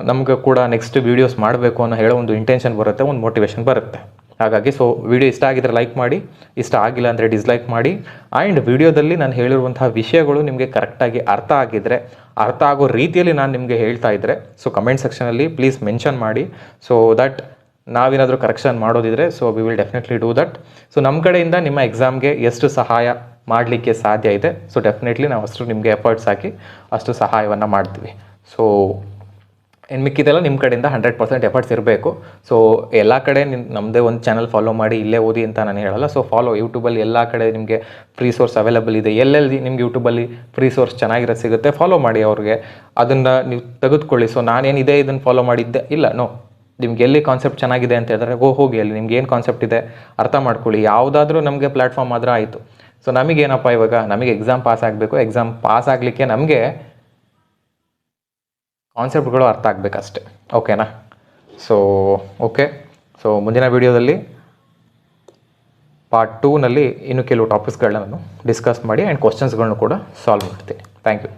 ನಮಗೆ ಕೂಡ ನೆಕ್ಸ್ಟ್ ವೀಡಿಯೋಸ್ ಮಾಡಬೇಕು ಅನ್ನೋ ಹೇಳೋ ಒಂದು ಇಂಟೆನ್ಷನ್ ಬರುತ್ತೆ, ಒಂದು ಮೋಟಿವೇಶನ್ ಬರುತ್ತೆ. ಹಾಗಾಗಿ ಸೊ ವಿಡಿಯೋ ಇಷ್ಟ ಆಗಿದ್ರೆ ಲೈಕ್ ಮಾಡಿ, ಇಷ್ಟ ಆಗಿಲ್ಲ ಅಂದರೆ ಡಿಸ್ಲೈಕ್ ಮಾಡಿ. ಆ್ಯಂಡ್ ವಿಡಿಯೋದಲ್ಲಿ ನಾನು ಹೇಳಿರುವಂಥ ವಿಷಯಗಳು ನಿಮಗೆ ಕರೆಕ್ಟಾಗಿ ಅರ್ಥ ಆಗಿದ್ದರೆ, ಅರ್ಥ ಆಗೋ ರೀತಿಯಲ್ಲಿ ನಾನು ನಿಮಗೆ ಹೇಳ್ತಾ ಇದ್ದರೆ, ಸೊ ಕಮೆಂಟ್ ಸೆಕ್ಷನಲ್ಲಿ ಪ್ಲೀಸ್ ಮೆನ್ಷನ್ ಮಾಡಿ. ಸೊ ದಟ್ ನಾವೇನಾದರೂ ಕರೆಕ್ಷನ್ ಮಾಡೋದಿದ್ರೆ, so we will definitely do that. So ನಮ್ಮ ಕಡೆಯಿಂದ ನಿಮ್ಮ ಎಕ್ಸಾಮ್ಗೆ ಎಷ್ಟು ಸಹಾಯ ಮಾಡಲಿಕ್ಕೆ ಸಾಧ್ಯ ಇದೆ, ಸೊ ಡೆಫಿನೆಟ್ಲಿ ನಾವು ಅಷ್ಟು ನಿಮಗೆ ಎಫರ್ಟ್ಸ್ ಹಾಕಿ ಅಷ್ಟು ಸಹಾಯವನ್ನು ಮಾಡ್ತೀವಿ. ಸೊ ಇನ್ನು ಮಿಕ್ಕಿದೆಲ್ಲ ನಿಮ್ಮ ಕಡೆಯಿಂದ 100% ಎಫರ್ಟ್ಸ್ ಇರಬೇಕು. ಸೊ ಎಲ್ಲ ಕಡೆ ನಮ್ಮದೇ ಒಂದು ಚಾನಲ್ ಫಾಲೋ ಮಾಡಿ ಇಲ್ಲೇ ಓದಿ ಅಂತ ನಾನು ಹೇಳಲ್ಲ. ಸೊ ಫಾಲೋ ಯೂಟ್ಯೂಬಲ್ಲಿ ಎಲ್ಲ ಕಡೆ ನಿಮಗೆ ಫ್ರೀ ಸೋರ್ಸ್ ಅವೈಲೇಬಲ್ ಇದೆ. ಎಲ್ಲೆಲ್ಲಿ ನಿಮ್ಗೆ ಯೂಟ್ಯೂಬಲ್ಲಿ ಫ್ರೀ ಸೋರ್ಸ್ ಚೆನ್ನಾಗಿರೋದು ಸಿಗುತ್ತೆ, ಫಾಲೋ ಮಾಡಿ ಅವ್ರಿಗೆ, ಅದನ್ನು ನೀವು ತೆಗೆದುಕೊಳ್ಳಿ. ಸೊ ನಾನೇನಿದೆ ಇದನ್ನು ಫಾಲೋ ಮಾಡಿದ್ದೆ ಇಲ್ಲ, ನೋ, ನಿಮ್ಗೆ ಎಲ್ಲಿ ಕಾನ್ಸೆಪ್ಟ್ ಚೆನ್ನಾಗಿದೆ ಅಂತ ಹೇಳಿದ್ರೆ ಹೋಗಿ ಅಲ್ಲಿ ನಿಮ್ಗೆ ಏನು ಕಾನ್ಸೆಪ್ಟ್ ಇದೆ ಅರ್ಥ ಮಾಡ್ಕೊಳ್ಳಿ. ಯಾವುದಾದ್ರೂ ನಮಗೆ ಪ್ಲ್ಯಾಟ್ಫಾರ್ಮ್ ಆದ್ರೆ ಆಯಿತು. ಸೊ ನಮಗೇನಪ್ಪ ಇವಾಗ, ನಮಗೆ ಎಕ್ಸಾಮ್ ಪಾಸ್ ಆಗಬೇಕು. ಎಕ್ಸಾಮ್ ಪಾಸ್ ಆಗಲಿಕ್ಕೆ ನಮಗೆ ಕಾನ್ಸೆಪ್ಟ್ಗಳು ಅರ್ಥ ಆಗಬೇಕಷ್ಟೆ, ಓಕೆನಾ. ಸೊ ಓಕೆ, ಸೊ ಮುಂದಿನ ವೀಡಿಯೋದಲ್ಲಿ ಪಾರ್ಟ್ 2ನಲ್ಲಿ ಇನ್ನೂ ಕೆಲವು ಟಾಪಿಕ್ಸ್ಗಳನ್ನ ನಾನು ಡಿಸ್ಕಸ್ ಮಾಡಿ ಆ್ಯಂಡ್ ಕ್ವಶನ್ಸ್ಗಳನ್ನೂ ಕೂಡ ಸಾಲ್ವ್ ಮಾಡ್ತೀನಿ. Thank you.